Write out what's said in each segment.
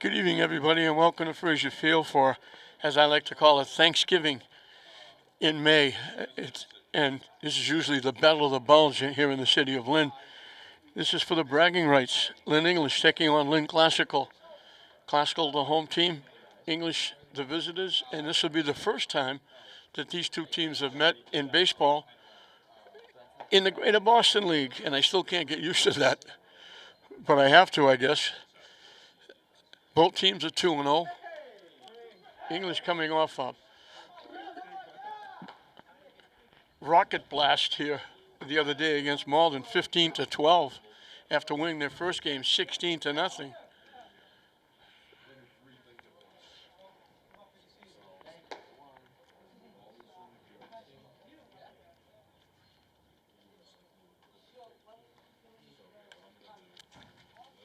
Good evening, everybody, and welcome to Fraser Field for, as I like to call it, Thanksgiving in May. And this is usually the Battle of the Bulge here in the city of Lynn. This is for the bragging rights. Lynn English taking on Lynn Classical. Classical, the home team, English, the visitors, and this will be the first time that these two teams have met in baseball in the Greater Boston League, and I still can't get used to that, but I have to, I guess. Both teams are 2-0. English coming off a rocket blast here the other day against Malden, 15-12, after winning their first game 16-0.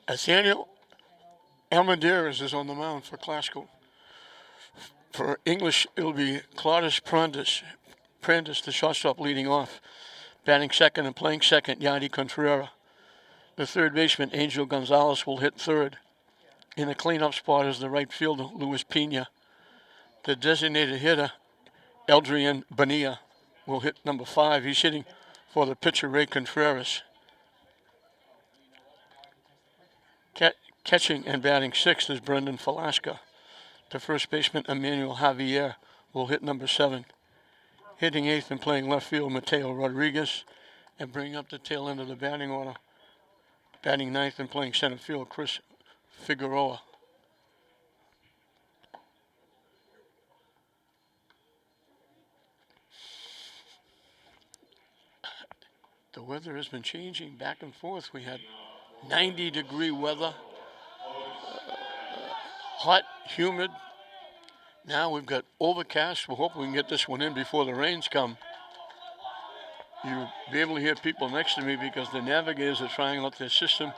Nathaniel Almendarez is on the mound for Classical. For English, it'll be Claudius Prandis, the shortstop, leading off. Batting second and playing second, Yadi Contreras. The third baseman, Angel Gonzalez, will hit third. In the cleanup spot is the right fielder, Luis Pena. The designated hitter, Eldrian Bonilla, will hit number 5. He's hitting for the pitcher, Ray Contreras. Catching and batting sixth is Brendan Falasca. The first baseman, Emmanuel Javier, will hit number 7. Hitting eighth and playing left field, Mateo Rodriguez. And bringing up the tail end of the batting order, batting ninth and playing center field, Chris Figueroa. The weather has been changing back and forth. We had 90-degree weather, hot, humid. Now we've got overcast. We're hoping we can get this one in before the rains come. You'll be able to hear people next to me because the navigators are trying out their system.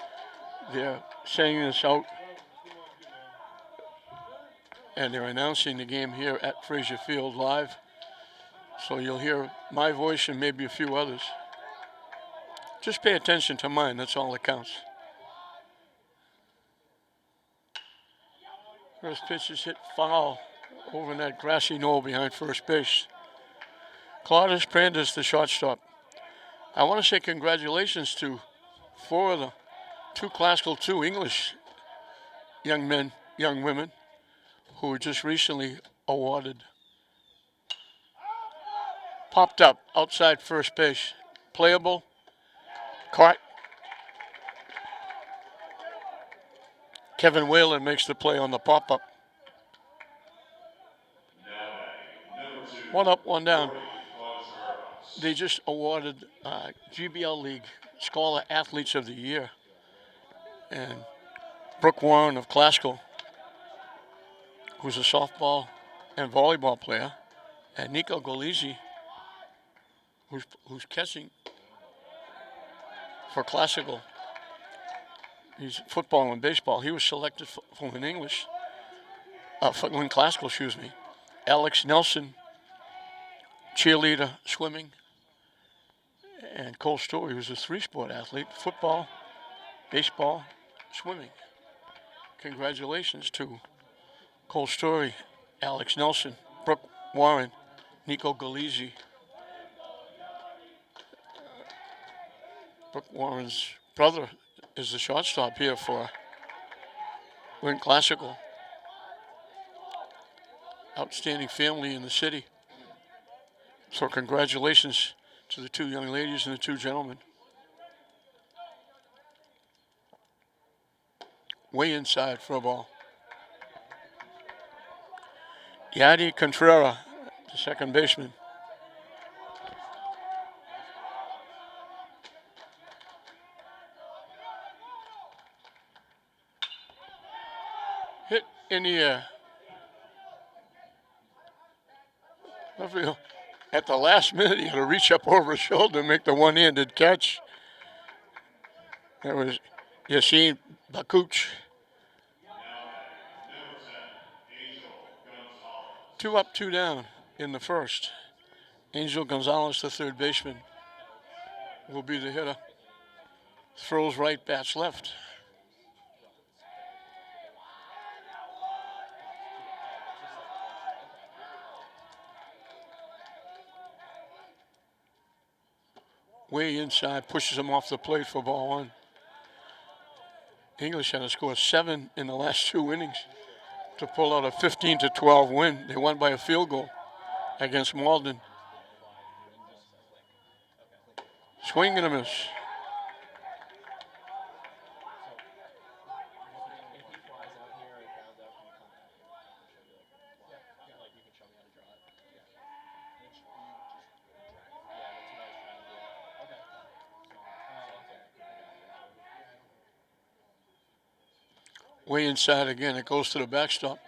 They're saying this out, and they're announcing the game here at Fraser Field live. So you'll hear my voice and maybe a few others. Just pay attention to mine, that's all that counts. First pitch is hit foul over in that grassy knoll behind first base. Claudius Prandis, the shortstop. I want to say congratulations to 4 of the 2 Classical, 2 English young men, young women, who were just recently awarded. Popped up outside first base. Playable. Caught. Kevin Whalen makes the play on the pop-up. 1 up, 1 down. They just awarded GBL League Scholar Athletes of the Year. And Brooke Warren of Classical, who's a softball and volleyball player, and Nico Golizzi, who's catching for Classical. He's football and baseball. He was selected for Lynn English, for Lynn Classical, excuse me. Alex Nelson, cheerleader, swimming, and Cole Story, who's a 3-sport athlete, football, baseball, swimming. Congratulations to Cole Story, Alex Nelson, Brooke Warren, Nico Golizzi. Brooke Warren's brother is the shortstop here for Lynn Classical. Outstanding family in the city. So congratulations to the 2 young ladies and the 2 gentlemen. Way inside for a ball. Yadi Contreras, the second baseman. Hit in the air. At the last minute, he had to reach up over his shoulder and make the one-handed catch. That was Yassine Bakuch. 2 up, 2 down in the first. Angel Gonzalez, the third baseman, will be the hitter. Throws right, bats left. way inside, pushes him off the plate for ball one. English had to score 7 in the last 2 innings to pull out a 15-12 win. They won by a field goal against Malden. Swing and a miss. Way inside again. It goes to the backstop.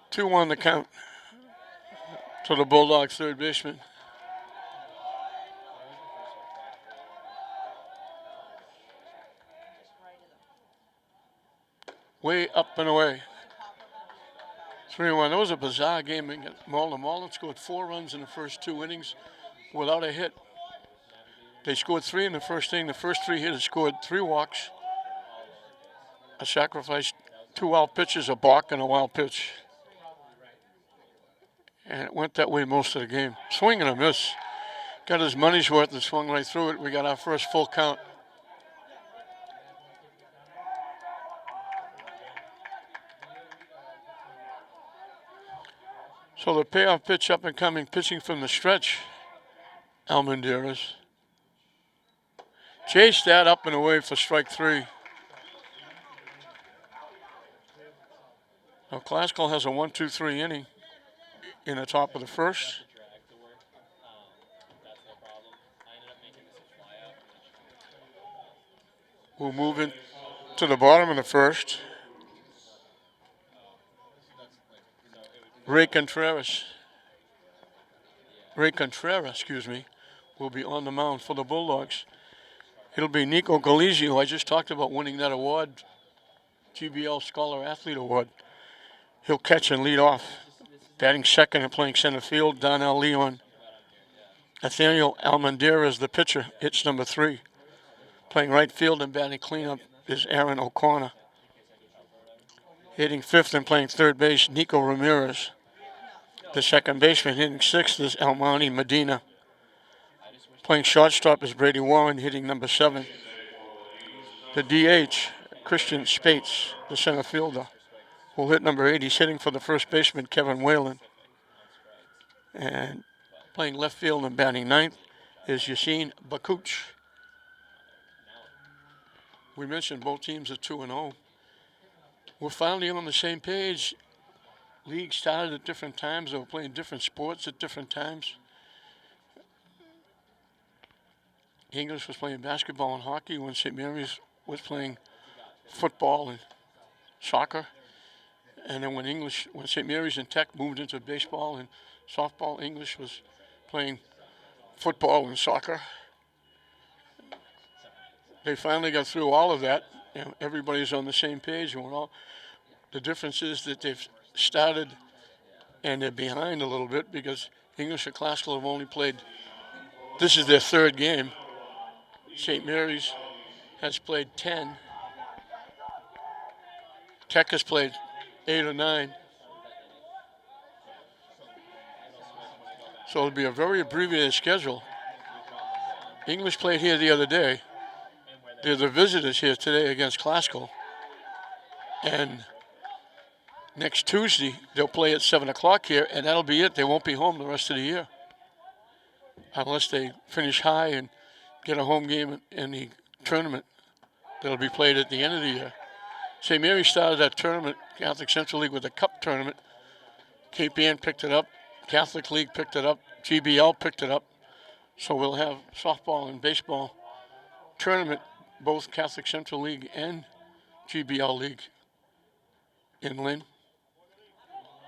2-1 the count to the Bulldogs third baseman. Way up and away. 3-1. That was a bizarre game against Malden. Malden scored 4 runs in the first 2 innings without a hit. They scored 3 in the first inning. The first 3 hitters scored 3 walks, a sacrifice, 2 wild pitches, a balk, and a wild pitch. And it went that way most of the game. Swing and a miss. Got his money's worth and swung right through it. We got our first full count. So the payoff pitch up and coming, pitching from the stretch, Almendares. Chased that up and away for strike 3. Now Classical has a 1-2-3 inning in the top of the first. We'll move in to the bottom of the first. Ray Contreras, will be on the mound for the Bulldogs. It'll be Nico Galizzi, who I just talked about winning that award, GBL Scholar Athlete Award. He'll catch and lead off. Batting second and playing center field, Donnell Leon. Nathaniel Almendares, the pitcher, hits number 3. Playing right field and batting cleanup is Aaron O'Connor. Hitting 5th and playing third base, Nico Ramirez. The second baseman hitting 6th is Almani Medina. Playing shortstop is Brady Warren, hitting number 7. The DH, Christian Spates, the center fielder, will hit number 8. He's hitting for the first baseman, Kevin Whalen. And playing left field and batting 9th is Yassine Bakuch. We mentioned both teams are 2-0. We're finally on the same page. Leagues started at different times. They were playing different sports at different times. English was playing basketball and hockey when St. Mary's was playing football and soccer. And then when St. Mary's and Tech moved into baseball and softball, English was playing football and soccer. They finally got through all of that, and everybody's on the same page. And the difference is that they've started and they're behind a little bit because English and Classical have only played, this is their 3rd game. St. Mary's has played 10. Tech has played 8 or 9. So it'll be a very abbreviated schedule. English played here the other day. They're the visitors here today against Classical. And next Tuesday, they'll play at 7 o'clock here, and that'll be it. They won't be home the rest of the year unless they finish high and get a home game in the tournament that'll be played at the end of the year. St. Mary started that tournament, Catholic Central League, with a cup tournament. KPN picked it up. Catholic League picked it up. GBL picked it up. So we'll have softball and baseball tournament, both Catholic Central League and GBL League in Lynn.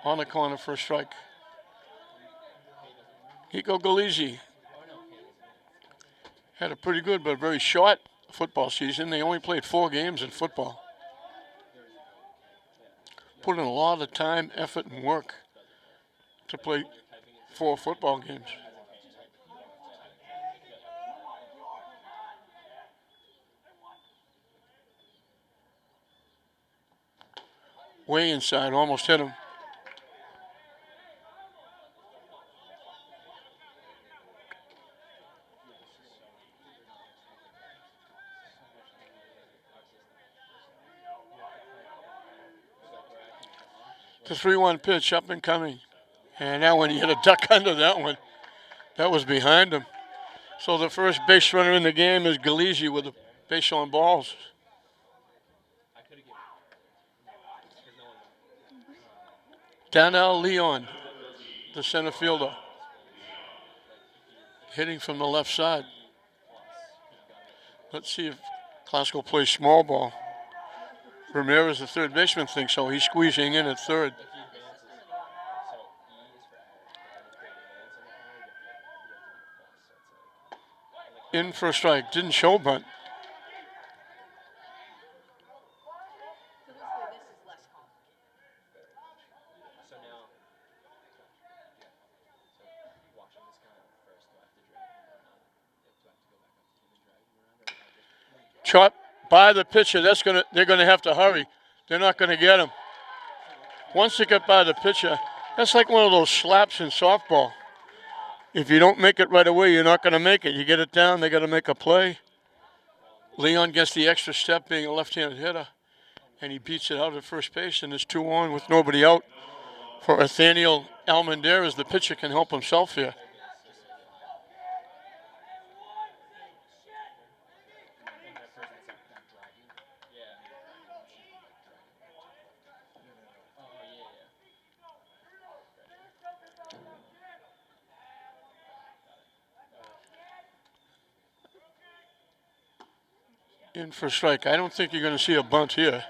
On the corner for a strike. Nico Galizzi had a pretty good but very short football season. They only played 4 games in football. Put in a lot of time, effort, and work to play 4 football games. Way inside, almost hit him. The 3-1 pitch up and coming. And now when he hit a duck under that one, that was behind him. So the first base runner in the game is Lchs with a base on balls. Donnell Leon, the center fielder, hitting from the left side. Let's see if Classical plays small ball. Ramirez, the third baseman, thinks so. He's squeezing in at third. In for a strike. Didn't show bunt. Chop by the pitcher. They're gonna have to hurry. They're not gonna get him. Once they get by the pitcher, that's like one of those slaps in softball. If you don't make it right away, you're not gonna make it. You get it down, they gotta make a play. Leon gets the extra step being a left-handed hitter, and he beats it out at first base, and there's 2 on with nobody out for Nathaniel Almendarez. The pitcher can help himself here. In for a strike. I don't think you're going to see a bunt here.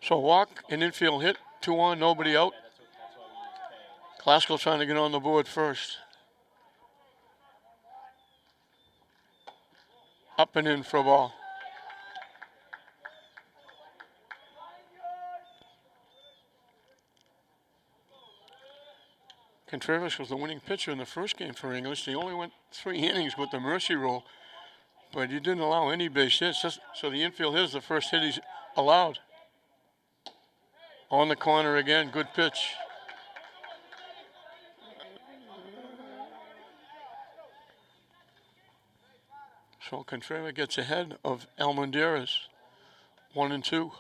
So walk, an infield hit, 2 on, nobody out. Classical trying to get on the board first. Up and in for a ball. Contreras was the winning pitcher in the first game for English. They only went 3 innings with the mercy rule, but he didn't allow any base hits. So the infield hit is the first hit he's allowed. On the corner again, good pitch. So Contreras gets ahead of Almendarez, 1-2.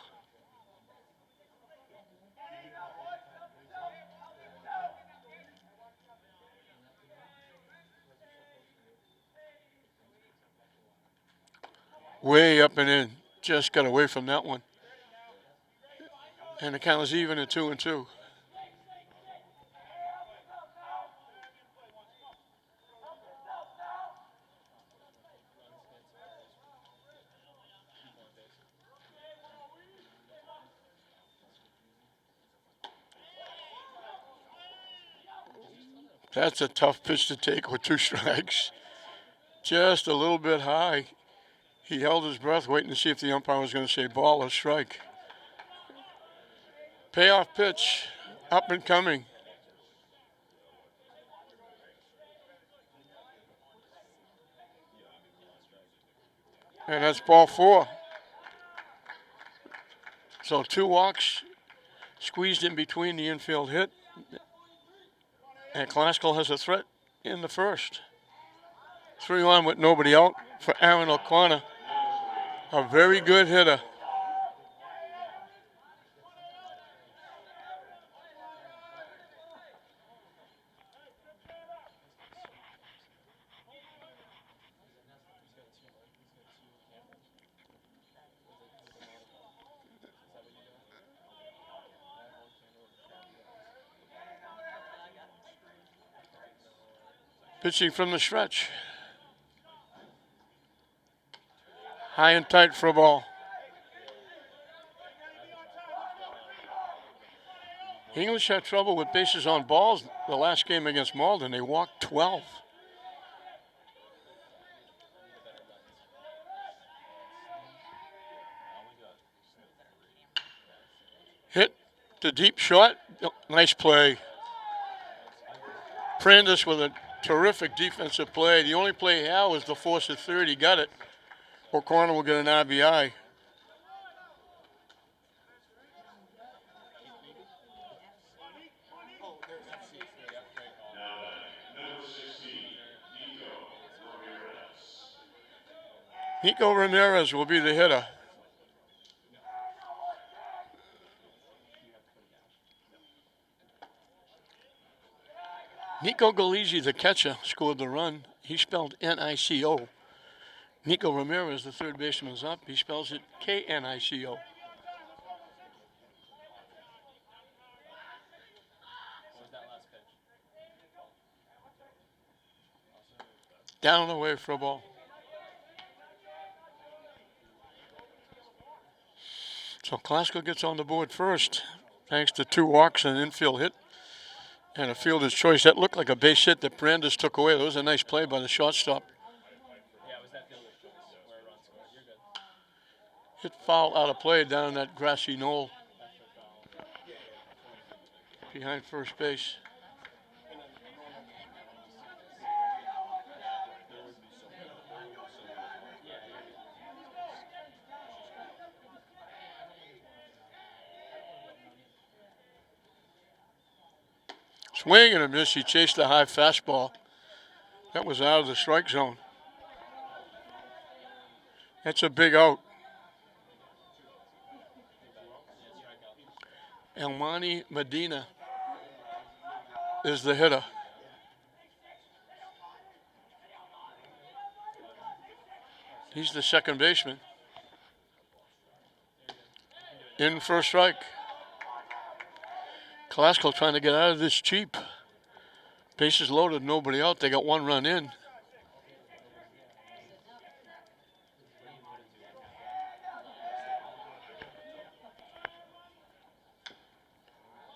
Way up and in. Just got away from that one. And the count is even at 2-2. That's a tough pitch to take with 2 strikes. Just a little bit high. He held his breath waiting to see if the umpire was going to say ball or strike. Payoff pitch, up and coming. And that's ball 4. So 2 walks squeezed in between the infield hit. And Classical has a threat in the first. 3 on with nobody out for Aaron O'Connor. A very good hitter. Pitching from the stretch. High and tight for a ball. English had trouble with bases on balls the last game against Malden. They walked 12. Hit the deep shot. Nice play. Prandis with a terrific defensive play. The only play he had was the force at third. He got it. O'Connor will get an RBI. Nico Ramirez will be the hitter. Nico Galizzi, the catcher, scored the run. He spelled N-I-C-O. Nico Ramirez, the third baseman, is up. He spells it K-N-I-C-O. Down and away for a ball. So Klasko gets on the board first, thanks to 2 walks and an infield hit and a fielder's choice. That looked like a base hit that Brandes took away. That was a nice play by the shortstop. Hit foul out of play down that grassy knoll behind first base. Swing and a miss. He chased the high fastball. That was out of the strike zone. That's a big out. Elmani Medina is the hitter. He's the second baseman. In for a strike. Klasko trying to get out of this cheap. Bases loaded, nobody out. They got 1 run in.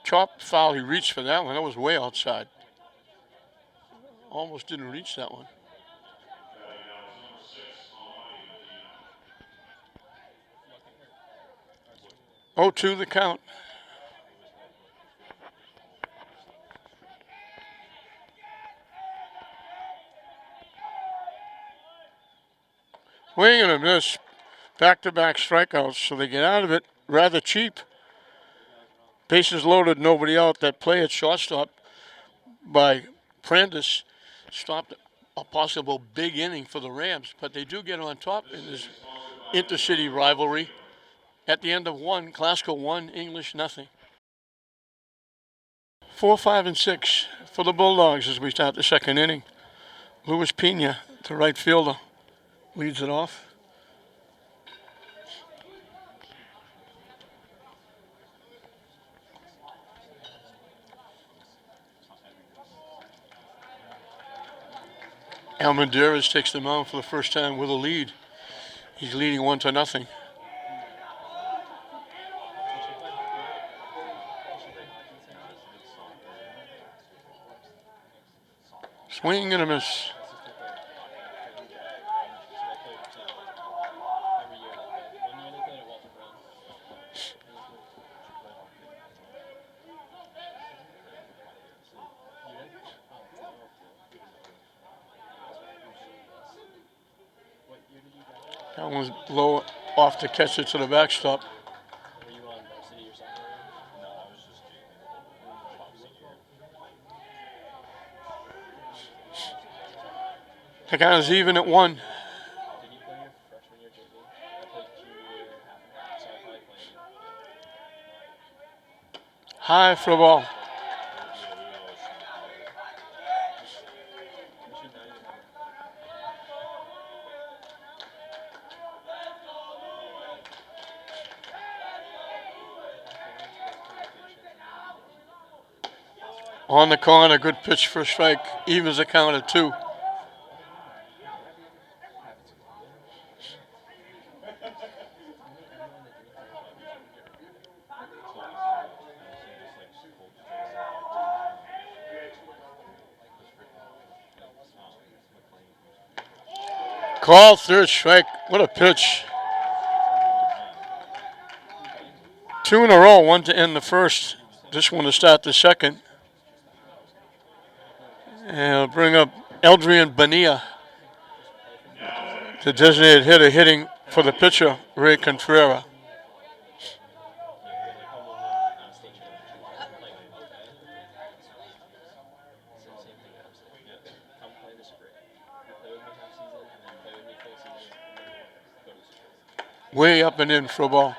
Chop foul, he reached for that one. That was way outside. Almost didn't reach that one. 0-2 the count. Swing and a miss. Back-to-back strikeouts, so they get out of it rather cheap. Bases loaded, nobody out. That play at shortstop by Brandes stopped a possible big inning for the Rams, but they do get on top in this intercity rivalry. At the end of 1, Klasko 1, English nothing. 4, 5, and 6 for the Bulldogs as we start the second inning. Luis Pena, the right fielder, leads it off. Almendarez takes the mound for the first time with a lead. He's leading 1-0. Swing and a miss. That one's low off to catch it to the backstop. The count is even at 1. High for the ball. On the corner, good pitch for a strike. Evens the count at 2. Call, third strike. What a pitch. 2 in a row, 1 to end the first. This one to start the second. And I'll bring up Eldrian Bonilla, the designated hitter, hitting for the pitcher, Ray Contreras. Way up and in for a ball.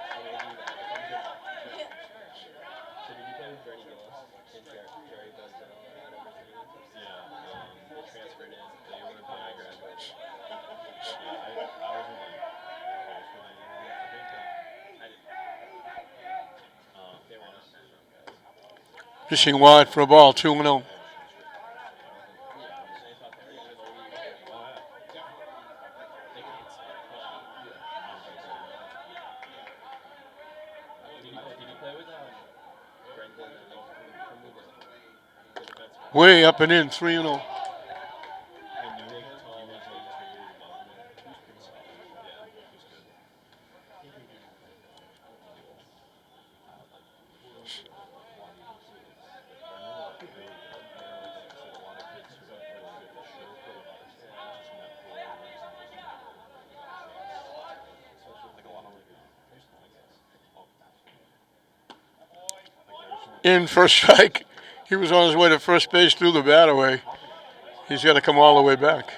Fishing wide for a ball, 2-0. Way up and in, 3-0. In first strike. He was on his way to first base, threw the bat away. He's got to come all the way back.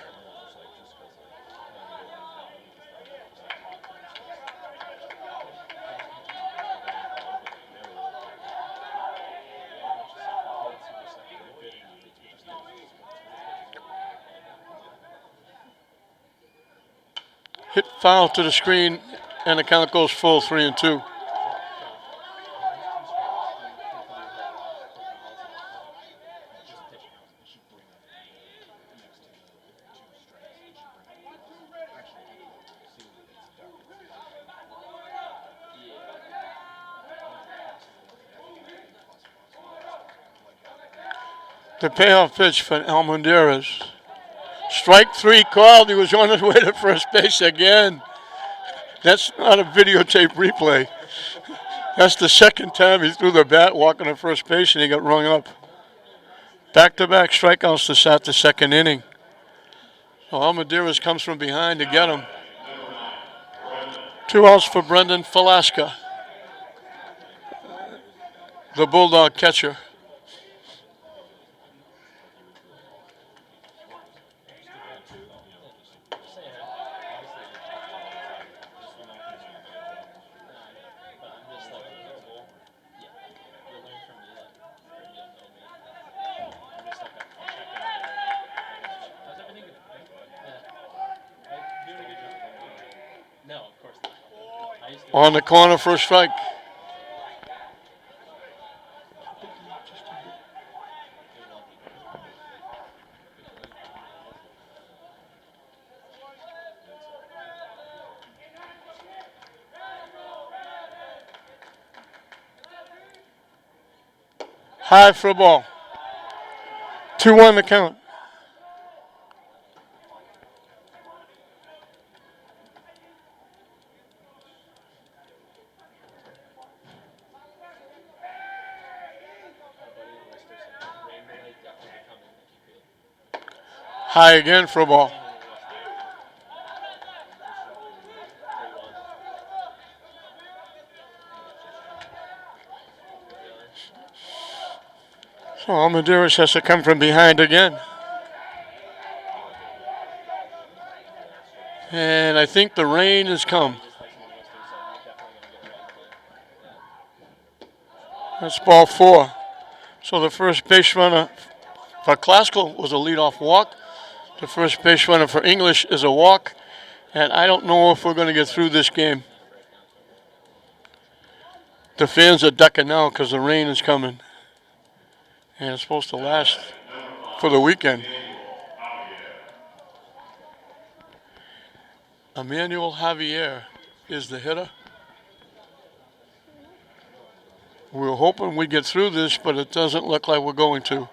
Hit foul to the screen, and the count goes full, 3-2. The payoff pitch for Almendarez. Strike 3 called. He was on his way to first base again. That's not a videotape replay. That's the second time he threw the bat walking to first base and he got rung up. Back-to-back strikeouts to start the second inning. So Almendarez comes from behind to get him. 2 outs for Brendan Falaska, the Bulldog catcher. On the corner for a strike. High for a ball. 2-1 the count. High again for a ball. So Almendarez has to come from behind again. And I think the rain has come. That's ball 4. So the first base runner for Classical was a leadoff walk. The first base runner for English is a walk. And I don't know if we're going to get through this game. The fans are ducking now because the rain is coming. And it's supposed to last for the weekend. Emmanuel Javier is the hitter. We're hoping we get through this, but it doesn't look like we're going to.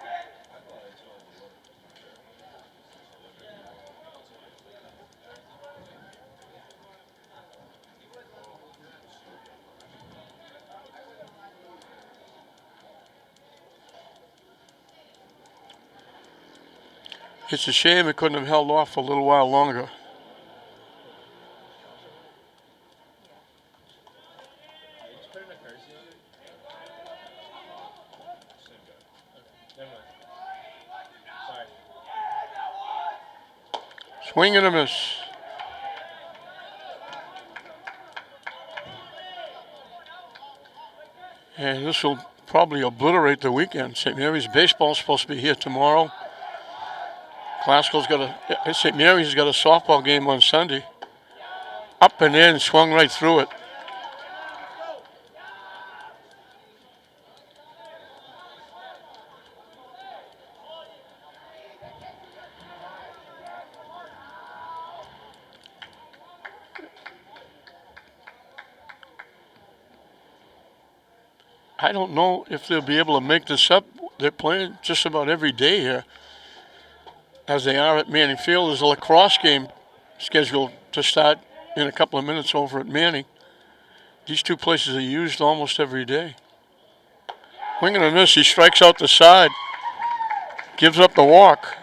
It's a shame it couldn't have held off a little while longer. Swing and a miss. And this will probably obliterate the weekend. St. Mary's baseball is supposed to be here tomorrow. Classical's got St. Mary's has got a softball game on Sunday. Up and in, swung right through it. I don't know if they'll be able to make this up. They're playing just about every day here, as they are at Manning Field. There's a lacrosse game scheduled to start in a couple of minutes over at Manning. These two places are used almost every day. Wing and a miss. He strikes out the side, gives up the walk.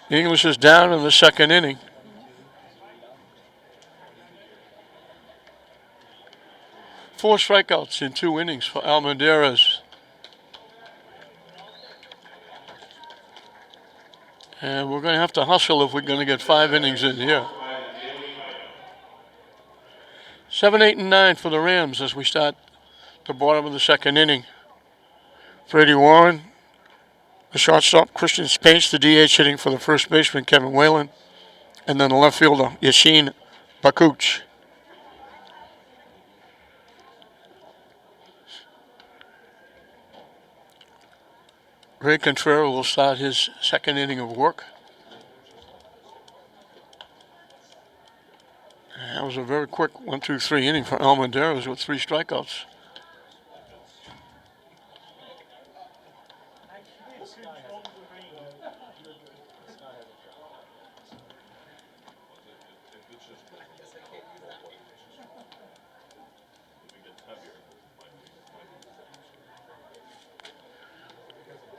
English is down in the second inning. Four strikeouts in 2 innings for Almendarez. And we're going to have to hustle if we're going to get 5 innings in here. 7, 8, and 9 for the Rams as we start the bottom of the second inning. Brady Warren, the shortstop, Christian Space, the DH hitting for the first baseman, Kevin Whalen, and then the left fielder, Yashin Bakuch. Ray Contreras will start his second inning of work. And that was a very quick 1, 2, 3 inning for Almendarez with 3 strikeouts.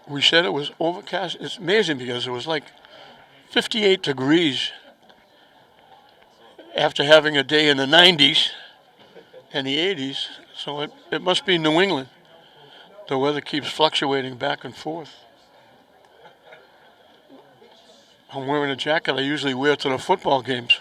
We said it was overcast. It's amazing because it was like 58 degrees after having a day in the 90s and the 80s. So it must be New England. The weather keeps fluctuating back and forth. I'm wearing a jacket I usually wear to the football games.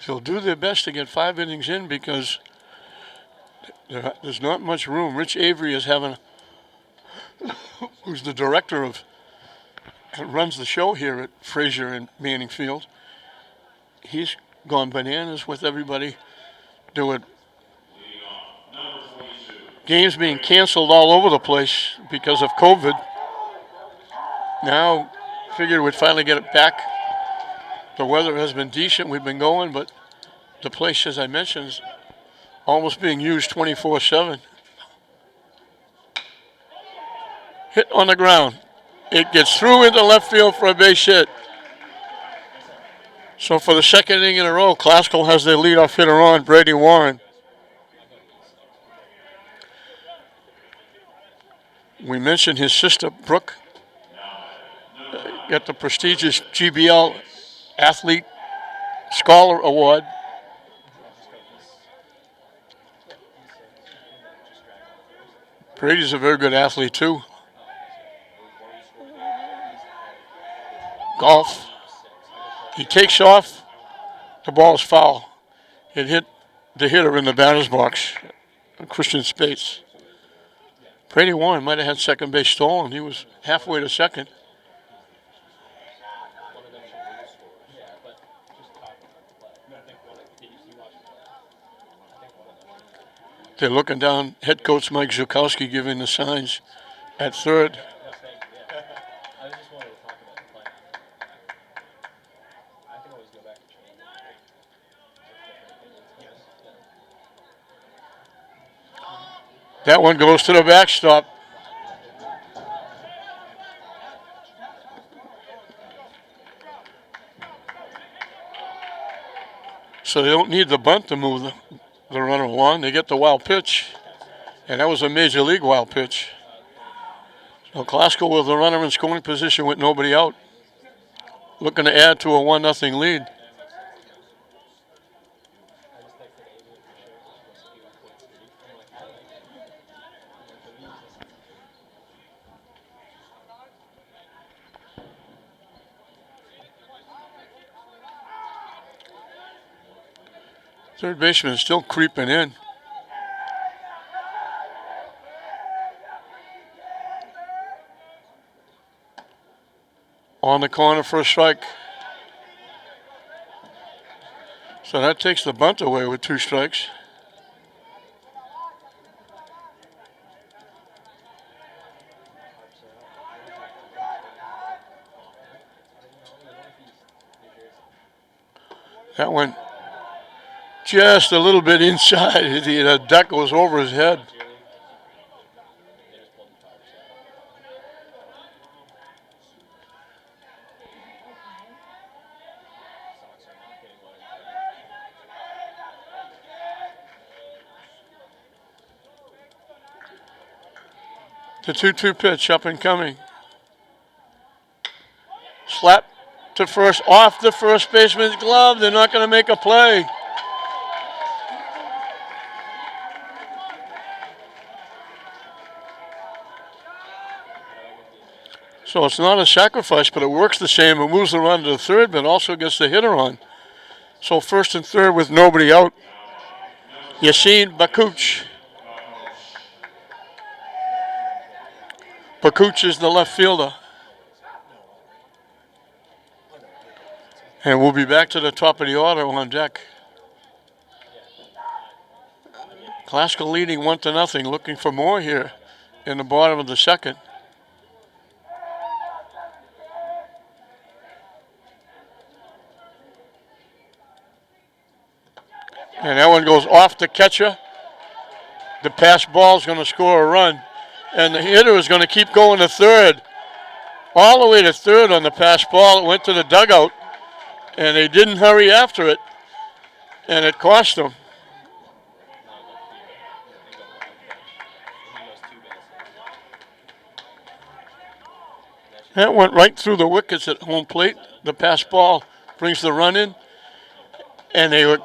They'll do their best to get 5 innings in because there's not much room. Rich Avery is having, who's the director of, runs the show here at Fraser and Manning Field. He's gone bananas with everybody doing games being canceled all over the place because of COVID. Now, figured we'd finally get it back. The weather has been decent. We've been going, but the place, as I mentioned, is almost being used 24/7. Hit on the ground. It gets through into left field for a base hit. So for the second inning in a row, Classical has their leadoff hitter on, Brady Warren. We mentioned his sister, Brooke, got the prestigious GBL Athlete Scholar Award. Brady's a very good athlete, too. Golf. He takes off. The ball's foul. It hit the hitter in the batter's box, Christian Spates. Brady Warren might have had second base stolen. He was halfway to second. They're looking down. Head coach Mike Zukowski giving the signs at third. That one goes to the backstop. So they don't need the bunt to move the runner along. They get the wild pitch, and that was a major league wild pitch. So Classical with the runner in scoring position with nobody out, looking to add to a 1-0 lead. Third baseman is still creeping in. On the corner for a strike. So that takes the bunt away with 2 strikes. That went just a little bit inside. The duck goes over his head. The 2-2 pitch up and coming. Slap to first, off the first baseman's glove. They're not going to make a play. So it's not a sacrifice, but it works the same. It moves the run to the third, but also gets the hitter on. So first and third with nobody out. Yassine Bakuch. Bakuch is the left fielder. And we'll be back to the top of the order on deck. Classical leading 1-0, looking for more here in the bottom of the second. And that one goes off the catcher. The pass ball is going to score a run. And the hitter is going to keep going to third. All the way to third on the pass ball. It went to the dugout. And they didn't hurry after it. And it cost them. That went right through the wickets at home plate. The pass ball brings the run in. And they were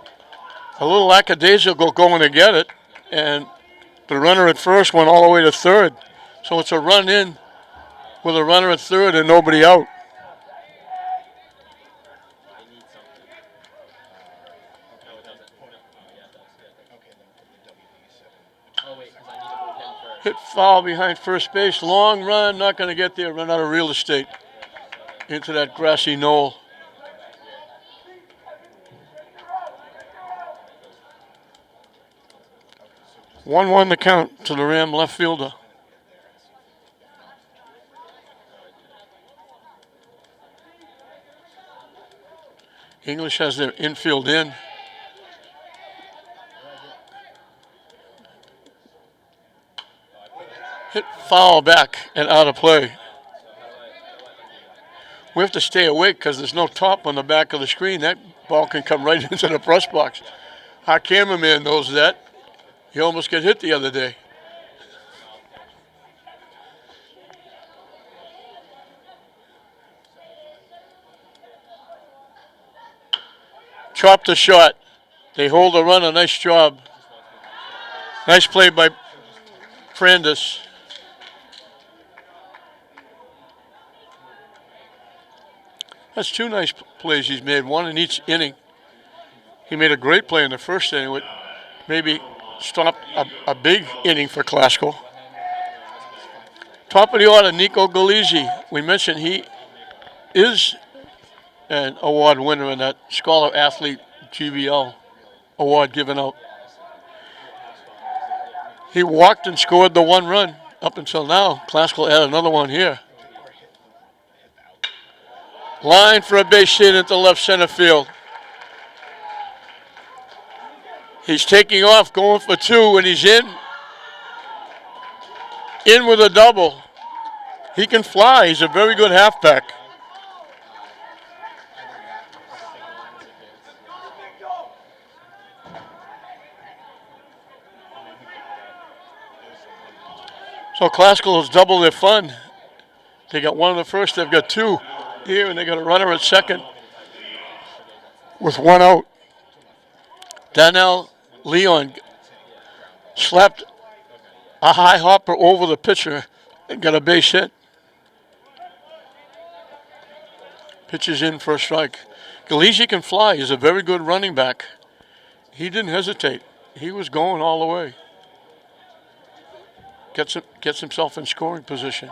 a little lackadaisical going to get it. And the runner at first went all the way to third. So it's a run in with a runner at third and nobody out. Hit foul behind first base. Long run, not going to get there. Run out of real estate into that grassy knoll. One the count to the Ram left fielder. English has their infield in. Hit foul back and out of play. We have to stay awake because there's no top on the back of the screen. That ball can come right into the press box. Our cameraman knows that. He almost got hit the other day. Chopped the shot. They hold the run. A nice job. Nice play by Frandis. That's two nice plays he's made, one in each inning. He made a great play in the first inning, which maybe stopped a big inning for Glasgow. Top of the order, Nico Galizzi. We mentioned he is an award winner in that Scholar Athlete GBL award given out. He walked and scored the one run up until now. Glasgow had another one here. Line for a base hit into left center field. He's taking off, going for two, and he's in. In with a double. He can fly. He's a very good halfback. So Classical has doubled their fun. They got one in the first, they've got two here, and they got a runner at second with one out. Daniel Leon slapped a high hopper over the pitcher and got a base hit. Pitch is in for a strike. Galizzi can fly. He's a very good running back. He didn't hesitate. He was going all the way. Gets himself in scoring position.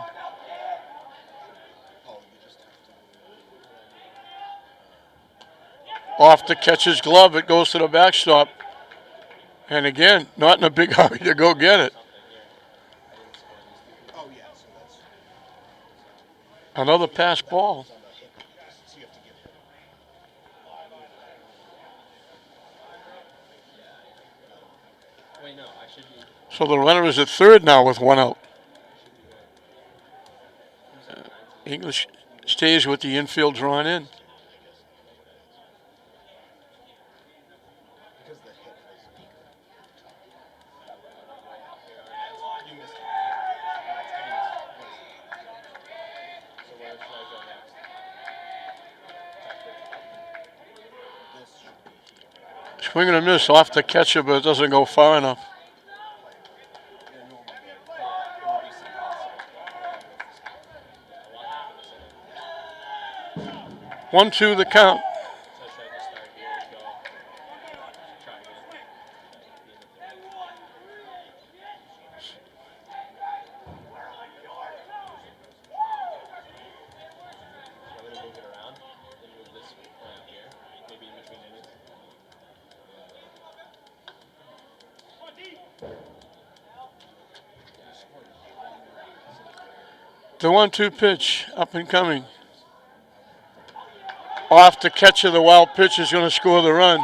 Off the catcher's glove, it goes to the backstop. And again, not in a big hurry to go get it. Another pass ball. So the runner is at third now with one out. English stays with the infield drawn in. Swing and a miss off the catcher, but it doesn't go far enough. 1-2 the count. The 1-2 pitch, up and coming. Off the catcher, the wild pitch is going to score the run.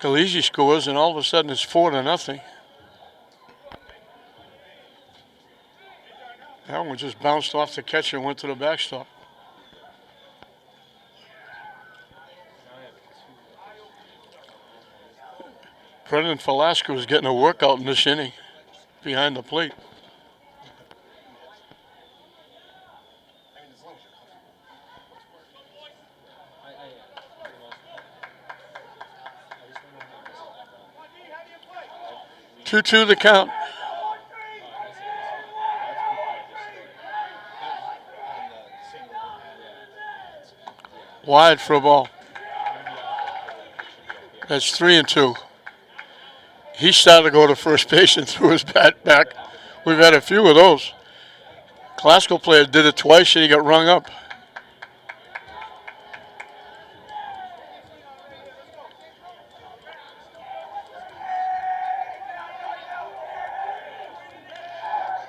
Lchs scores, and all of a sudden it's 4-0. That one just bounced off the catcher and went to the backstop. Brendan Velasco is getting a workout in this inning behind the plate. Two the count. Wide for a ball. That's 3-2. He started to go to first base and threw his bat back. We've had a few of those. Classical player did it twice and he got rung up.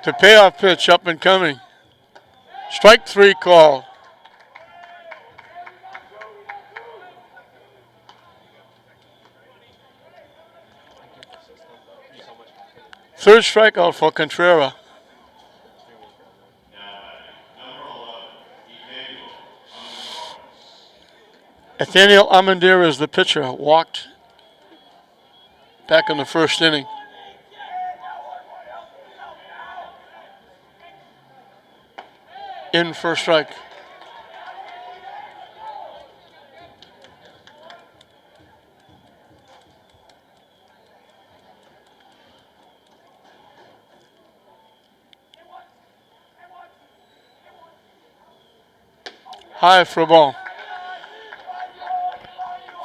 The payoff pitch up and coming. Strike 3 call. Third strikeout for Contreras. Nathaniel Amendir is the pitcher. Walked back in the first inning. In for a strike. High for a ball.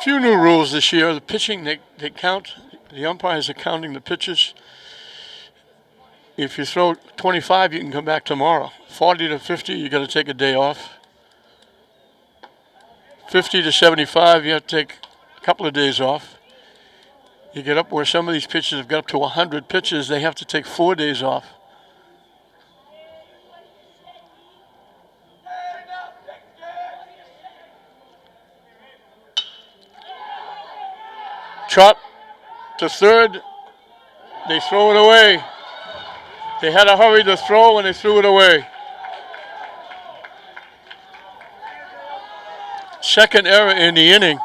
Few new rules this year. The pitching, they count. The umpires are counting the pitches. If you throw 25, you can come back tomorrow. 40 to 50, you got to take a day off. 50 to 75, you have to take a couple of days off. You get up where some of these pitchers have got up to 100 pitches, they have to take 4 days off. Trot to third. They throw it away. They had to hurry to throw and they threw it away. Second error in the inning.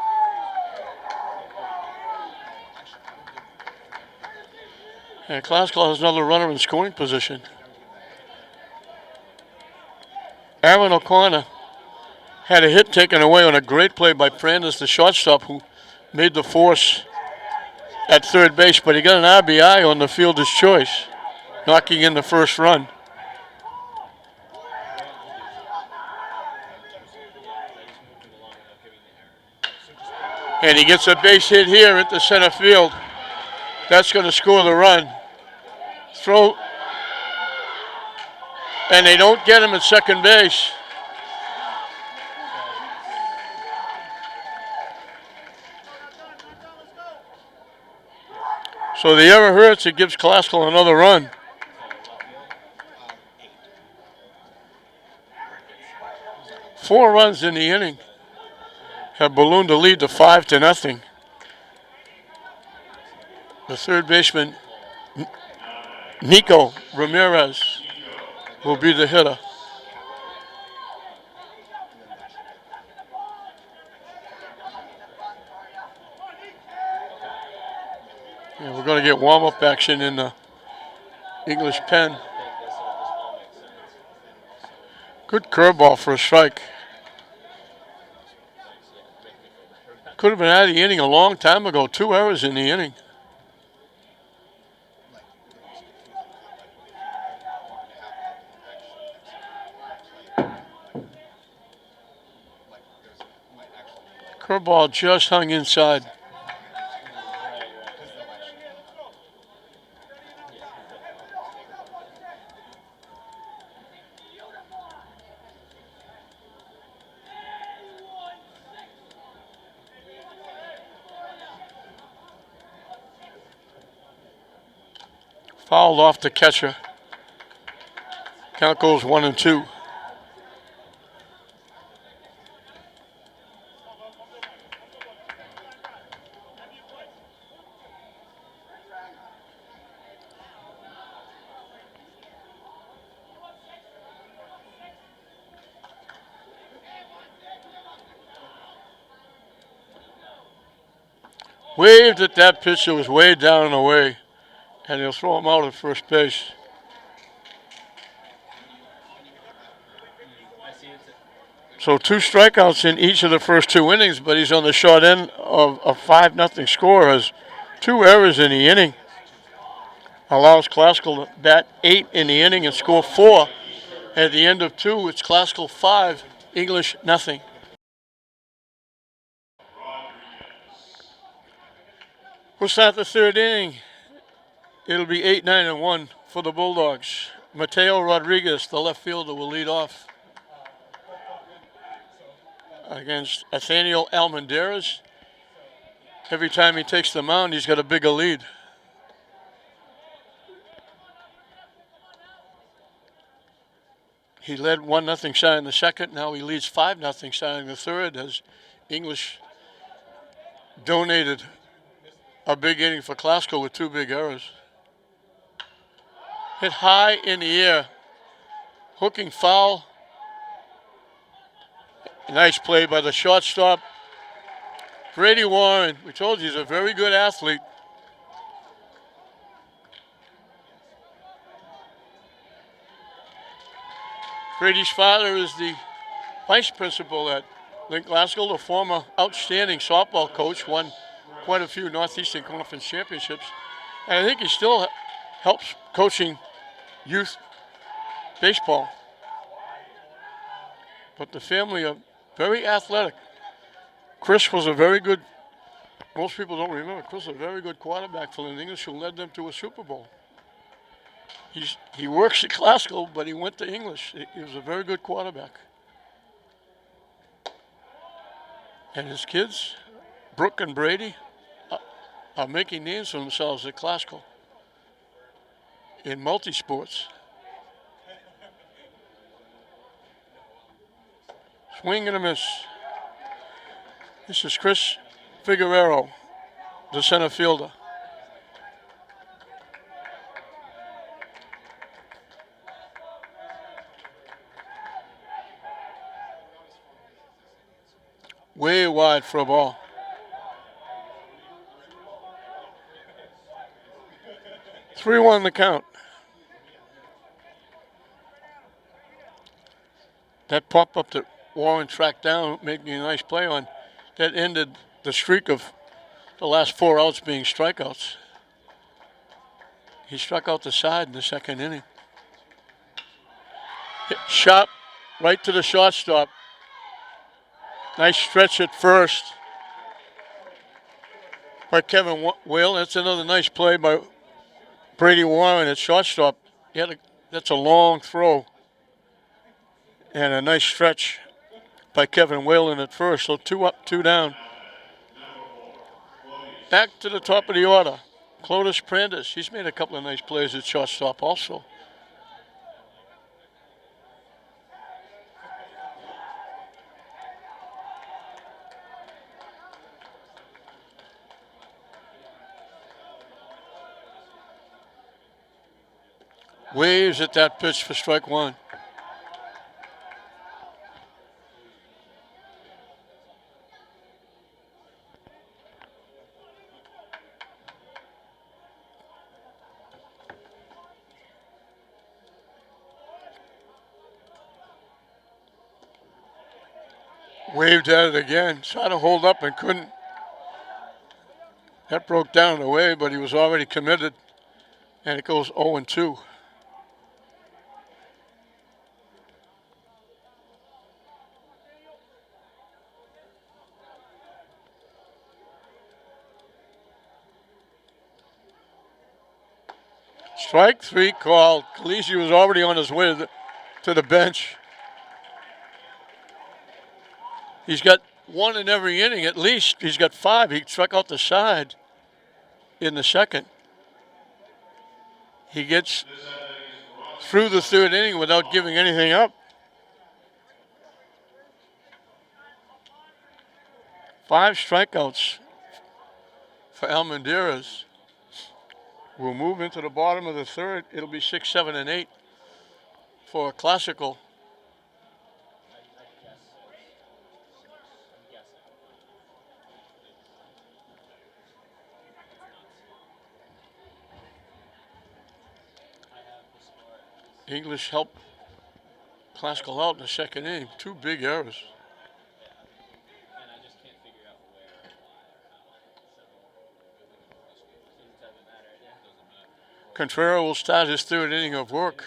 And Classical has another runner in scoring position. Aaron O'Connor had a hit taken away on a great play by Prandis, the shortstop, who made the force at third base, but he got an RBI on the fielder's choice, knocking in the first run. And he gets a base hit here at the center field. That's going to score the run. Throw, and they don't get him at second base. So the error hurts. It gives Classical another run. 4 runs in the inning have ballooned the lead to 5-0. The third baseman, Nico Ramirez, will be the hitter. And we're going to get warm-up action in the English pen. Good curveball for a strike. Could have been out of the inning a long time ago. 2 errors in the inning. Curveball just hung inside. Fouled off the catcher. Count goes 1-2. Waved at that pitch that was way down and away, and he'll throw him out at first base. So 2 strikeouts in each of the first 2 innings, but he's on the short end of a 5-0 score. Has 2 errors in the inning. Allows Classical to bat 8 in the inning and score 4. At the end of 2, it's Classical 5, English nothing. We'll start the 3rd inning. It'll be 8-9-1 for the Bulldogs. Mateo Rodriguez, the left fielder, will lead off against Nathaniel Almendarez. Every time he takes the mound, he's got a bigger lead. He led 1-0 side in the second. Now he leads 5-0 side in the third as English donated a big inning for Classical with 2 big errors. Hit high in the air. Hooking foul. Nice play by the shortstop. Brady Warren, we told you he's a very good athlete. Brady's father is the vice principal at Link Glasgow, a former outstanding softball coach, won quite a few Northeastern Conference championships. And I think he still helps coaching youth baseball. But the family are very athletic. Chris was a very good, most people don't remember, Chris was a very good quarterback for the English who led them to a Super Bowl. He works at Glasgow, but he went to English. He was a very good quarterback. And his kids, Brooke and Brady, are making names for themselves at Glasgow in multi-sports. Swing and a miss. This is Chris Figueroa, the center fielder. Way wide for a ball. Three-one the count. That pop-up that Warren tracked down, making a nice play on, that ended the streak of the last 4 outs being strikeouts. He struck out the side in the second inning. Hit sharp right to the shortstop. Nice stretch at first by Kevin Whale. That's another nice play by Brady Warren at shortstop. That's a long throw. And a nice stretch by Kevin Whalen at first. So 2 up, 2 down. Back to the top of the order. Clotis Prandis. He's made a couple of nice plays at shortstop also. Waves at that pitch for strike one. Waved at it again. Tried to hold up and couldn't. That broke down in a way, but he was already committed. And it goes 0-2. Strike three called. Lchs was already on his way to the bench. He's got one in every inning at least. He's got five. He struck out the side in the second. He gets through the third inning without giving anything up. 5 strikeouts for Almendarez. We'll move into the bottom of the third. It'll be 6, 7, and 8 for a classical. English helped Classical out in the second inning. 2 big errors. Contreras will start his third inning of work.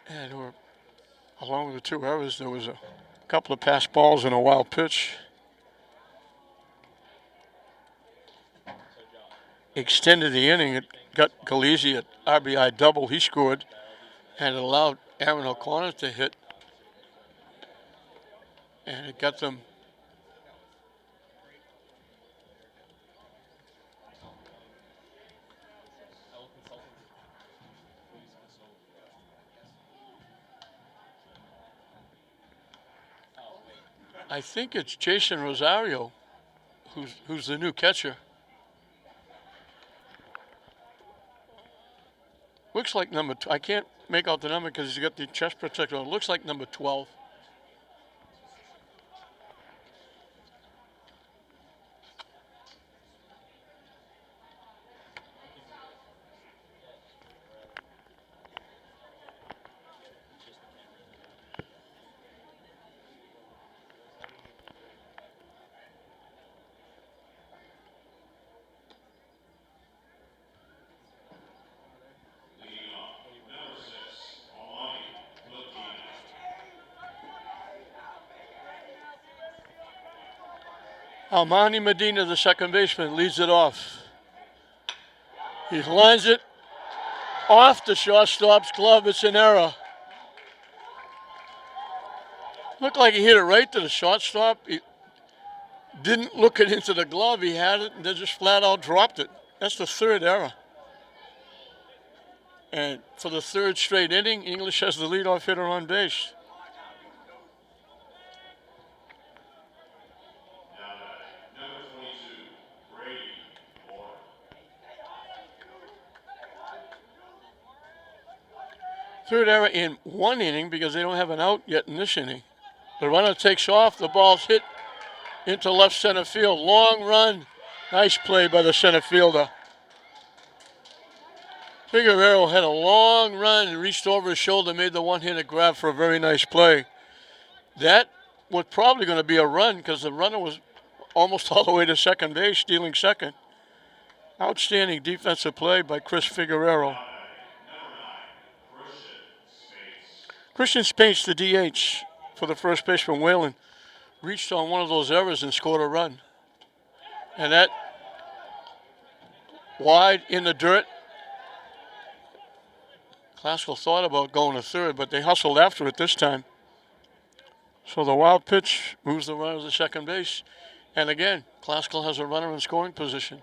And along with the 2 errors, there was a couple of pass balls and a wild pitch. Extended the inning. It got Galizzi at RBI double. He scored, and it allowed Aaron O'Connor to hit. And it got them I think it's Jason Rosario who's the new catcher. Looks like number I can't make out the number because he's got the chest protector. It looks like number 12. Almani Medina, the second baseman, leads it off. He lines it off the shortstop's glove. It's an error. Looked like he hit it right to the shortstop. He didn't look it into the glove. He had it and then just flat out dropped it. That's the 3rd error. And for the 3rd straight inning, English has the leadoff hitter on base. Third error in 1 inning because they don't have an out yet in this inning. The runner takes off. The ball's hit into left center field. Long run. Nice play by the center fielder. Figueroa had a long run and reached over his shoulder, made the one-handed grab for a very nice play. That was probably going to be a run because the runner was almost all the way to second base, stealing second. Outstanding defensive play by Chris Figueroa. Christian Spates, the DH for the first baseman, Whalen, reached on one of those errors and scored a run. And that wide in the dirt. Classical thought about going to third, but they hustled after it this time. So the wild pitch moves the runner to second base. And again, Classical has a runner in scoring position.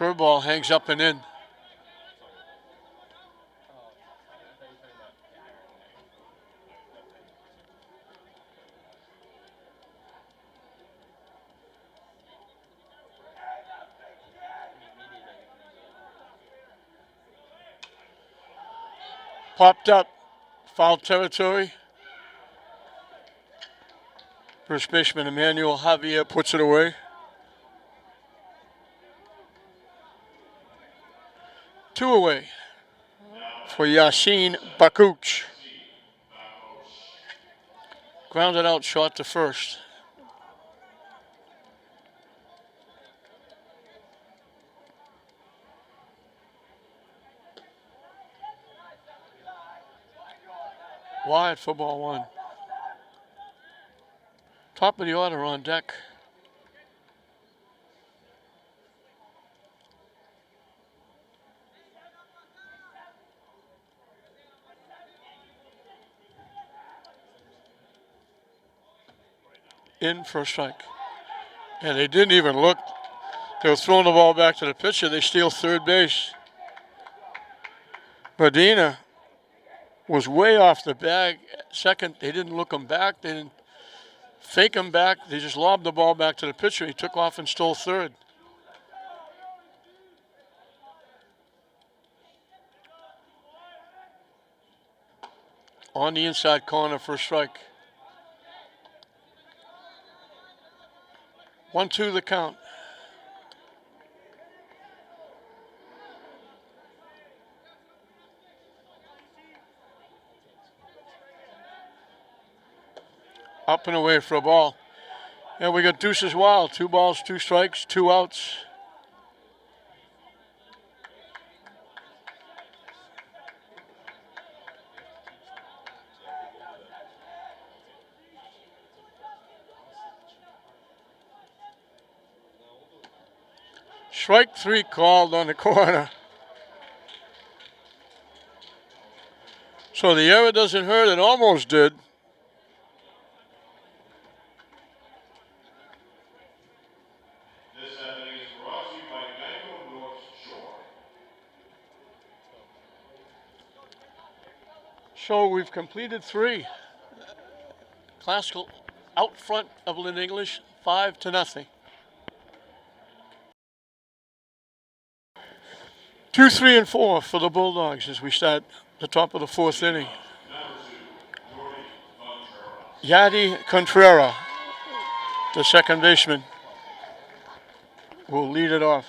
Curveball hangs up and in. Popped up. Foul territory. First baseman Emmanuel Javier puts it away. 2 away for Yasin Bakuch. Grounded out short to first. Wide for ball 1. Top of the order on deck. In for a strike. And they didn't even look. They were throwing the ball back to the pitcher. They steal third base. Medina was way off the bag. Second, they didn't look him back. They didn't fake him back. They just lobbed the ball back to the pitcher. He took off and stole third. On the inside corner for a strike. 1-2 the count. Up and away for a ball. And we got deuces wild. 2 balls, 2 strikes, 2 outs. Strike 3 called on the corner. So the error doesn't hurt. It almost did. So we've completed 3. Classical out front of Lynn English, 5-0. 2, 3, and 4 for the Bulldogs as we start the top of the 4th inning. Yadi Contreras, the second baseman, will lead it off.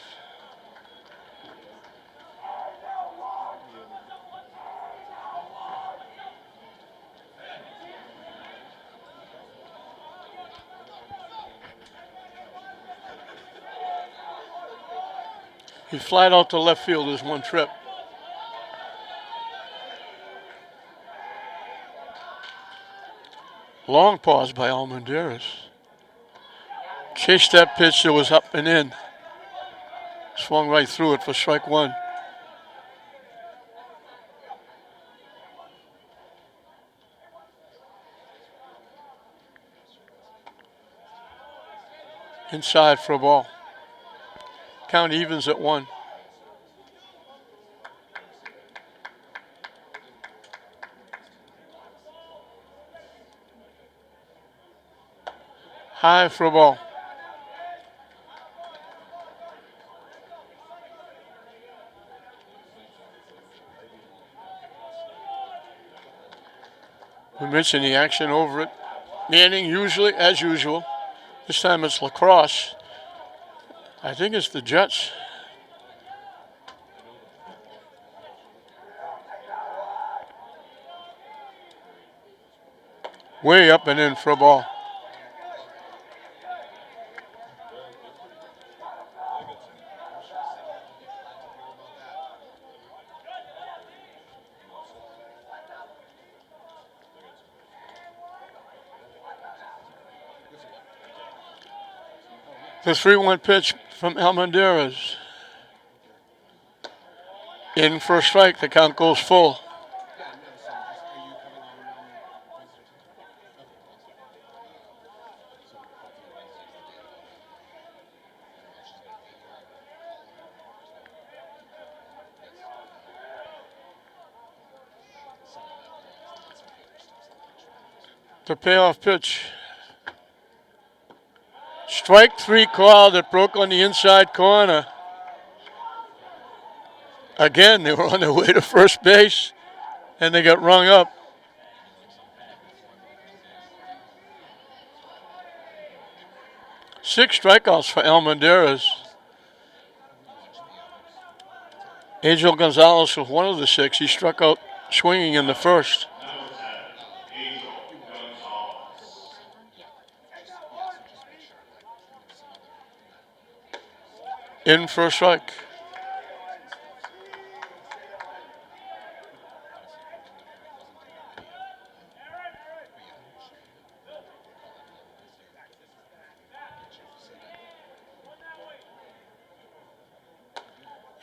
He flied out to left field as 1 trip. Long pause by Almendares. Chased that pitch that was up and in. Swung right through it for strike 1. Inside for a ball. Count evens at 1. High for a ball. We mentioned the action over at Manning, usually, as usual. This time it's lacrosse. I think it's the Jets. Way up and in for a ball. The 3-1 pitch from Almendares. In for a strike. The count goes full. The payoff pitch. Strike 3 call that broke on the inside corner. Again, they were on their way to first base, and they got rung up. Six strikeouts for Almendarez. Angel Gonzalez was one of the six. He struck out swinging in the first. In for a strike.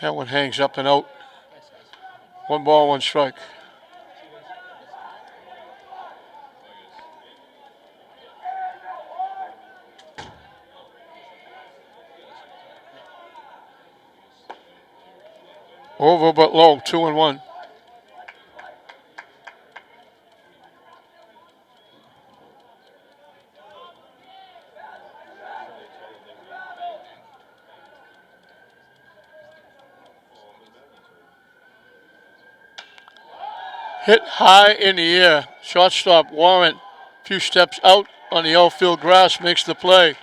That one hangs up and out. 1 ball, 1 strike. Over but low, 2-1. Hit high in the air. Shortstop Warren, a few steps out on the outfield grass, makes the play.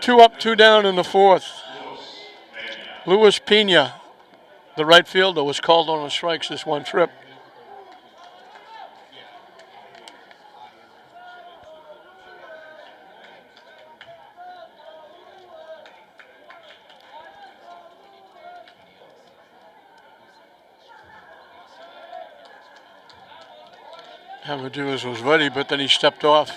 Two up, 2 down in the fourth. Luis Pena, the right fielder, was called on the strikes this one trip. Amadeus was ready, but then he stepped off.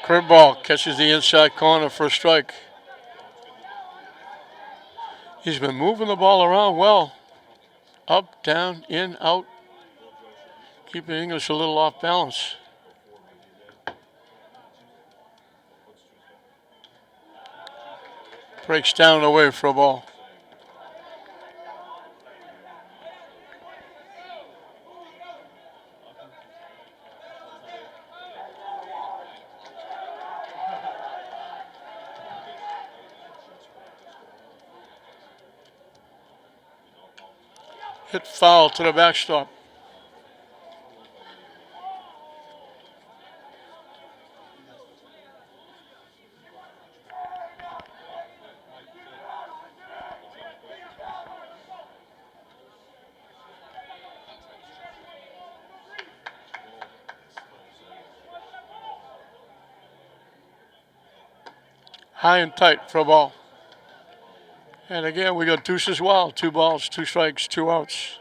Curveball catches the inside corner for a strike. He's been moving the ball around well. Up, down, in, out. Keeping English a little off balance. Breaks down and away for a ball. Hit foul to the backstop. High and tight for a ball. And again, we got deuce as well. 2 balls, 2 strikes, 2 outs.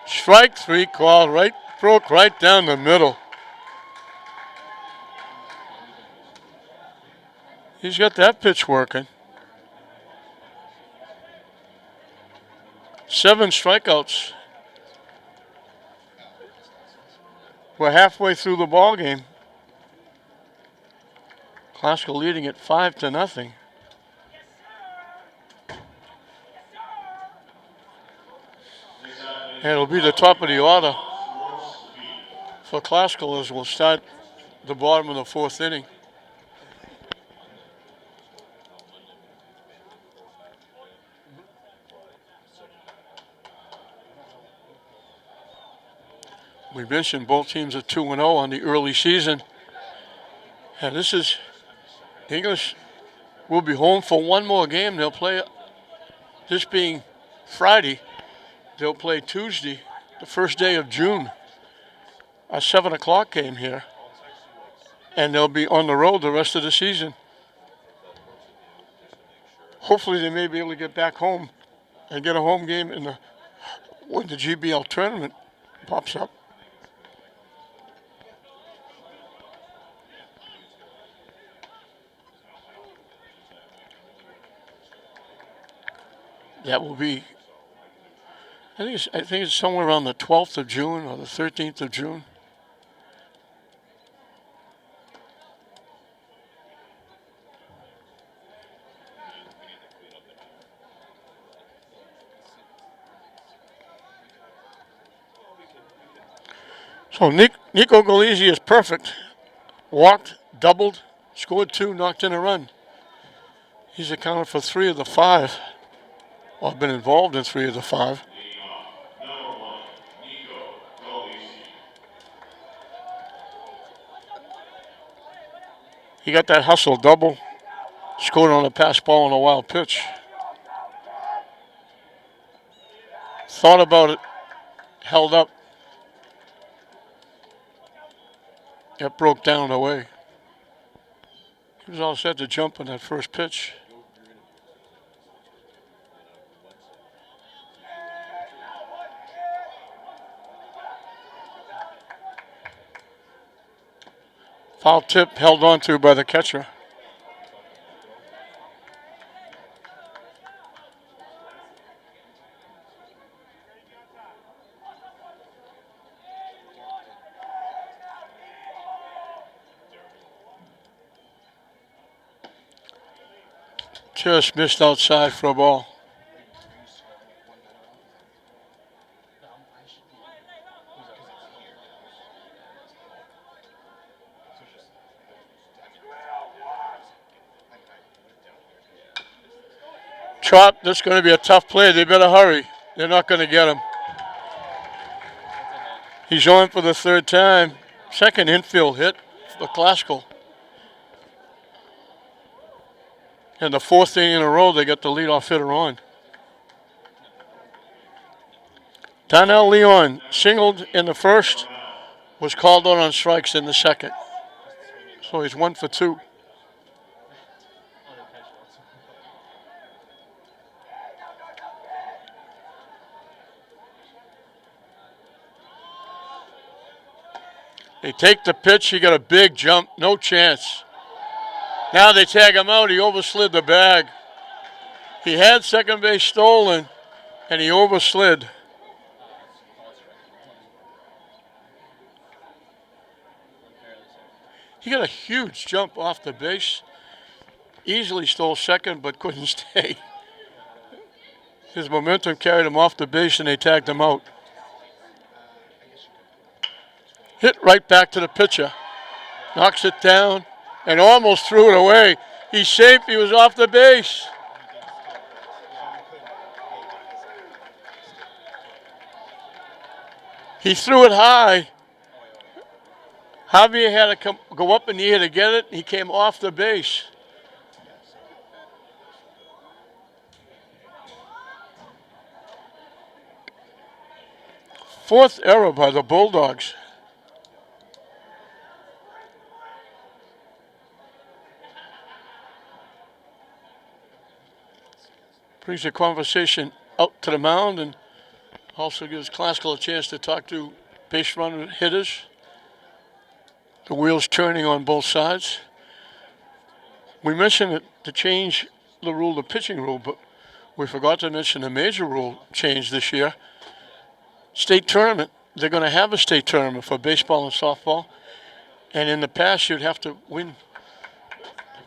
Strike 3 call, broke right down the middle. He's got that pitch working. 7 strikeouts. We're halfway through the ball game. Classical leading at 5-0. And it'll be the top of the order for Classical as we'll start the bottom of the 4th inning. We mentioned both teams are 2-0 on the early season. And this is English will be home for one more game. They'll play, this being Friday, they'll play Tuesday, the first day of June, a 7 o'clock game here. And they'll be on the road the rest of the season. Hopefully they may be able to get back home and get a home game when the GBL tournament pops up. That will be, I think it's somewhere around the 12th of June or the 13th of June. So Nico Galizzi is perfect. Walked, doubled, scored 2, knocked in a run. He's accounted for 3 of the 5. Well, been involved in 3 of the 5. He got that hustle double, scored on a pass ball on a wild pitch. Thought about it, held up. It broke down and away. He was all set to jump on that first pitch. Foul tip held on to by the catcher. Just missed outside for a ball. Chop, this is going to be a tough play. They better hurry. They're not going to get him. He's on for the 3rd time. Second infield hit for Classical. And the 4th inning in a row, they got the leadoff hitter on. Donnell Leon singled in the 1st, was called on strikes in the 2nd. So he's 1 for 2. They take the pitch. He got a big jump. No chance. Now they tag him out. He overslid the bag. He had second base stolen, and he overslid. He got a huge jump off the base. Easily stole second, but couldn't stay. His momentum carried him off the base, and they tagged him out. Hit right back to the pitcher. Knocks it down and almost threw it away. He's safe. He was off the base. He threw it high. Javier had to go up in the air to get it. He came off the base. Fourth error by the Bulldogs. Brings the conversation out to the mound and also gives Classical a chance to talk to base runner hitters. The wheels turning on both sides. We mentioned it to change the rule, the pitching rule, but we forgot to mention a major rule change this year. State tournament. They're going to have a state tournament for baseball and softball. And in the past, you'd have to win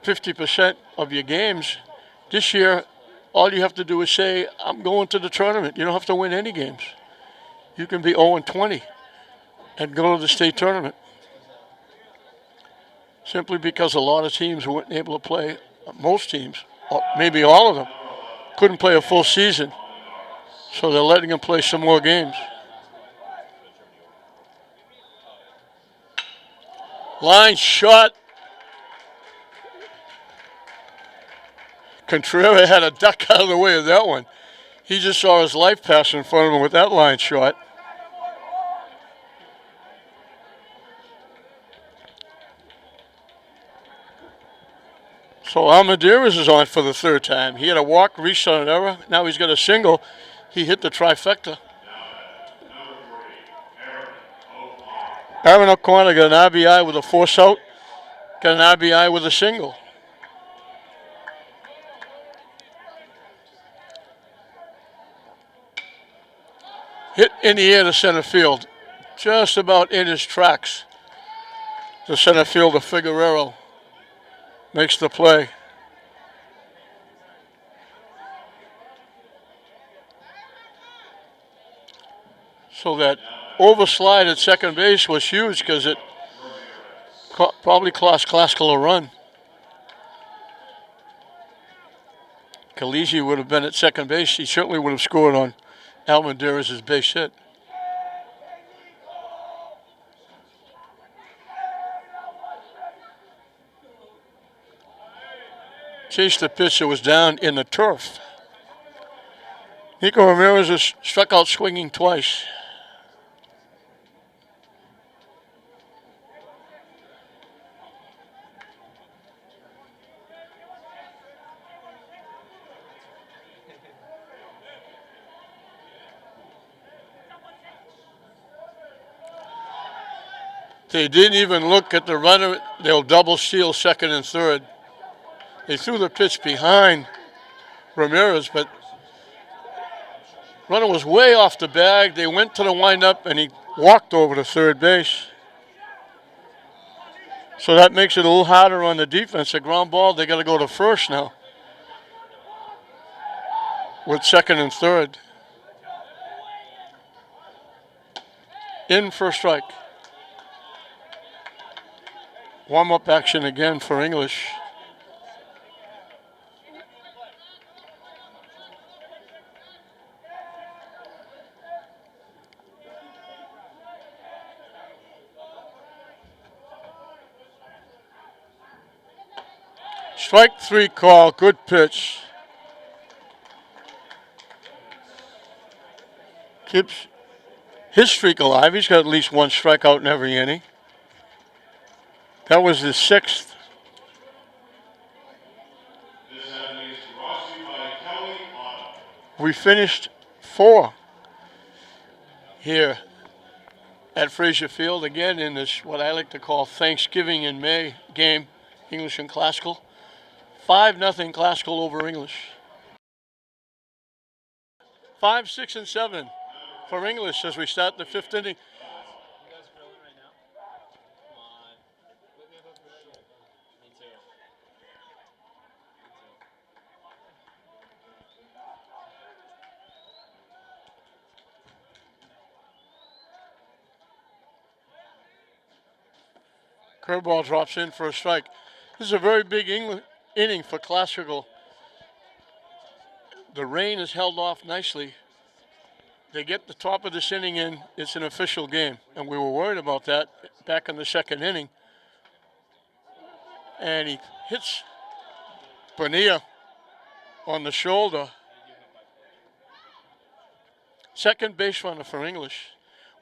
50% of your games. This year, all you have to do is say, I'm going to the tournament. You don't have to win any games. You can be 0-20 and go to the state tournament. Simply because a lot of teams weren't able to play, most teams, maybe all of them, couldn't play a full season. So they're letting them play some more games. Line shot. Contreras had a duck out of the way of that one. He just saw his life pass in front of him with that line shot. So Almaderas is on for the 3rd time. He had a walk, reached on an error. Now he's got a single. He hit the trifecta. Aaron O'Connor got an RBI with a force out. Got an RBI with a single. Hit in the air to center field. Just about in his tracks. The center fielder Figueroa makes the play. So that overslide at second base was huge because it probably cost Classical a run. Kalisi would have been at second base. He certainly would have scored on Almendarez's base hit. Chased the pitch that was down in the turf. Nico Ramirez has struck out swinging twice. They didn't even look at the runner. They'll double steal second and third. They threw the pitch behind Ramirez, but runner was way off the bag. They went to the windup, and he walked over to third base. So that makes it a little harder on the defense. A ground ball, they got to go to first now with second and third. In for a strike. Warm-up action again for English. Strike three call, good pitch. Keeps his streak alive. He's got at least one strikeout in every inning. That was his sixth. We finished 4 here at Frazier Field, again in this what I like to call Thanksgiving in May game, English and Classical. 5-0 Classical over English. 5, 6, and 7 for English as we start the 5th inning. Curveball drops in for a strike. This is a very big inning for Classical. The rain is held off nicely. They get the top of this inning in, it's an official game. And we were worried about that back in the second inning. And he hits Bonilla on the shoulder. Second base runner for English.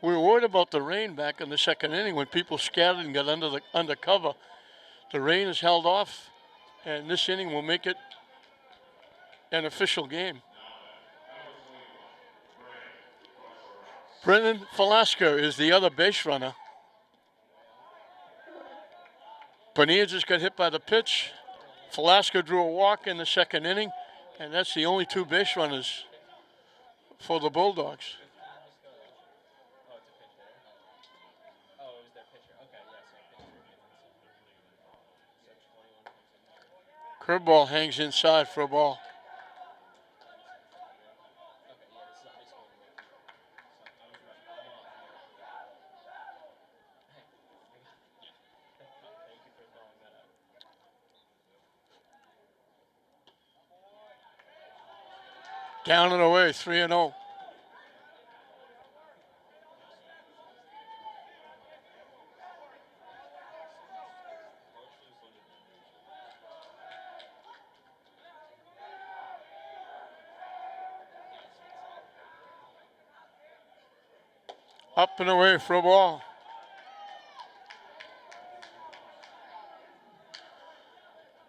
We were worried about the rain back in the second inning when people scattered and got under cover. The rain is held off, and this inning will make it an official game. Brendan Velasco is the other base runner. Bonilla just got hit by the pitch. Velasco drew a walk in the second inning, and that's the only 2 base runners for the Bulldogs. Curveball hangs inside for a ball. Down and away, 3-0. Up and away for a ball.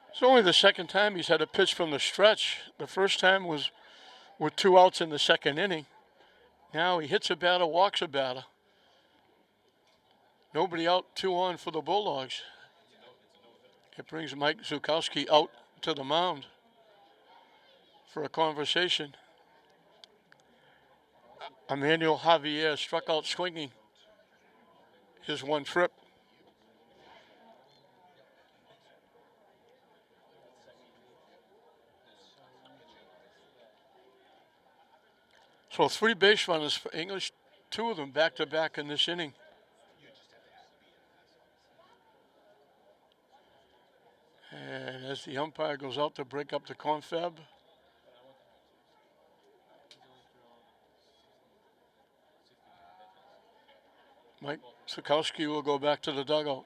It's only the second time he's had a pitch from the stretch. The first time was with 2 outs in the second inning. Now he hits a batter, walks a batter. Nobody out, 2 on for the Bulldogs. It brings Mike Zukowski out to the mound for a conversation. Emmanuel Javier struck out swinging his one trip. So 3 base runners for English, 2 of them back to back in this inning. And as the umpire goes out to break up the confab, Mike Sikowski will go back to the dugout.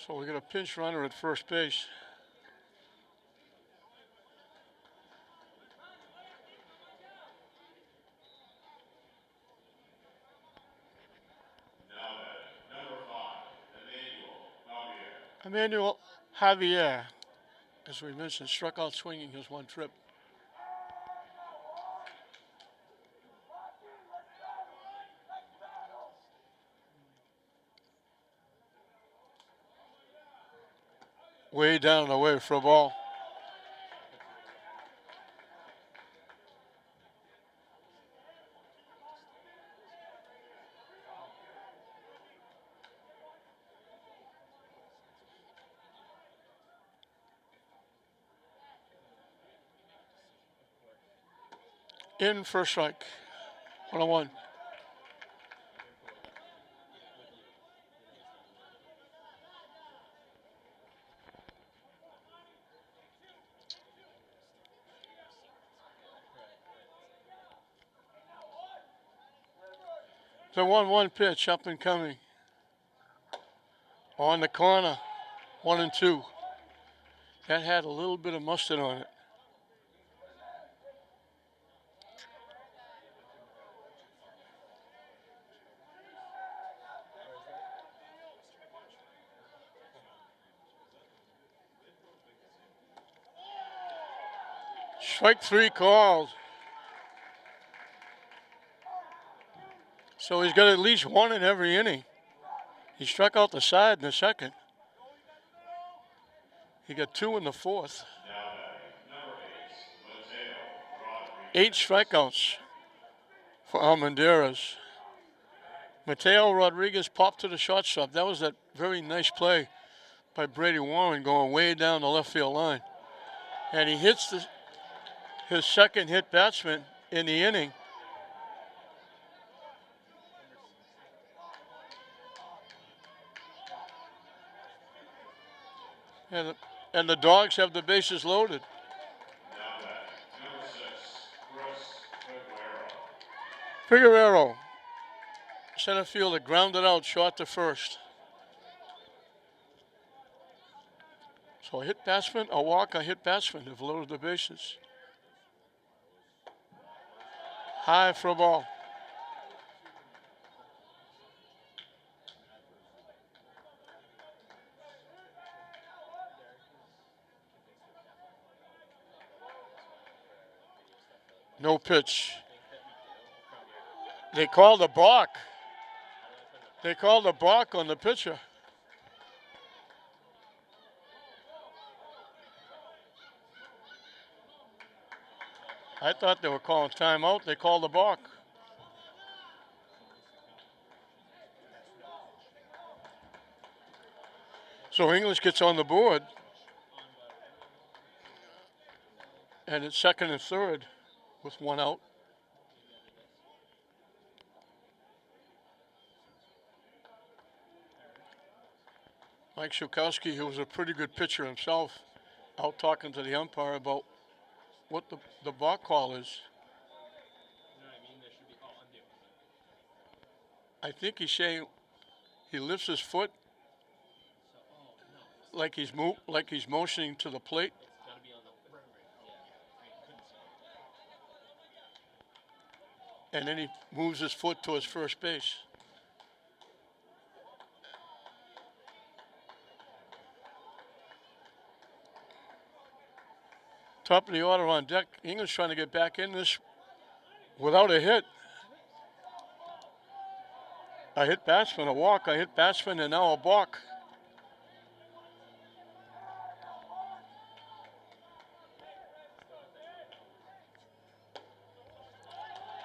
So we got a pinch runner at first base. Emmanuel Javier, as we mentioned, struck out swinging his one trip. Way down and away for a ball. In for strike. 1-1. The 1-1 pitch up and coming. On the corner. 1-2. That had a little bit of mustard on it. Strike 3 called. So he's got at least 1 in every inning. He struck out the side in the second. He got 2 in the fourth. 8 strikeouts for Almendarez. Mateo Rodriguez popped to the shortstop. That was that very nice play by Brady Warren going way down the left field line. And he hits his second hit batsman in the inning. And the Dogs have the bases loaded. Figueroa, center fielder, grounded out short to first. So a hit batsman, a walk, a hit batsman have loaded the bases. High for a ball. No pitch. They called a balk. They called a balk on the pitcher. I thought they were calling timeout. They called a balk. So English gets on the board. And it's second and third with 1 out. Mike Sikowski, who was a pretty good pitcher himself, out talking to the umpire about what the balk call is. I think he's saying he lifts his foot like he's motioning to the plate. And then he moves his foot towards first base. Top of the order on deck. English trying to get back in this without a hit. I hit batsman, a walk. I hit batsman, and now a balk.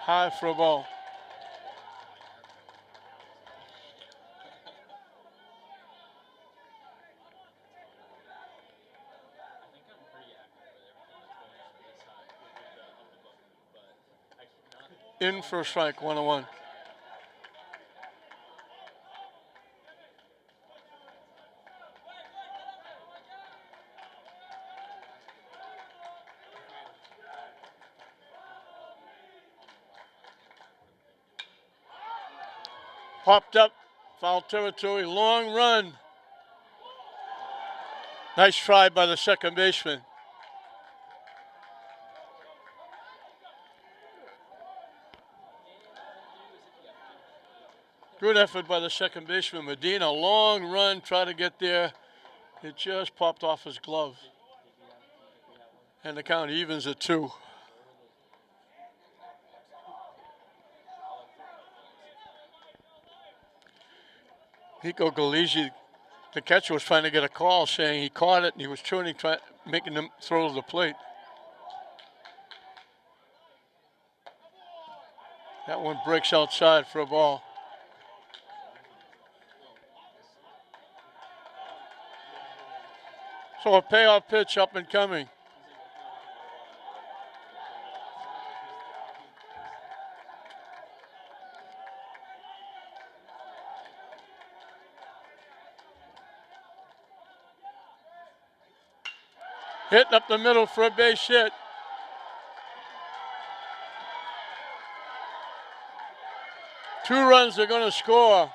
High for a ball. In for a strike, 1-1. Popped up, foul territory, long run. Nice try by the second baseman. Good effort by the second baseman, Medina. Long run, try to get there. It just popped off his glove. And the count evens at 2. Nico Galigi, the catcher, was trying to get a call saying he caught it and he was turning, making them throw to the plate. That one breaks outside for a ball. So a payoff pitch up and coming. Hitting up the middle for a base hit. Two runs they're going to score.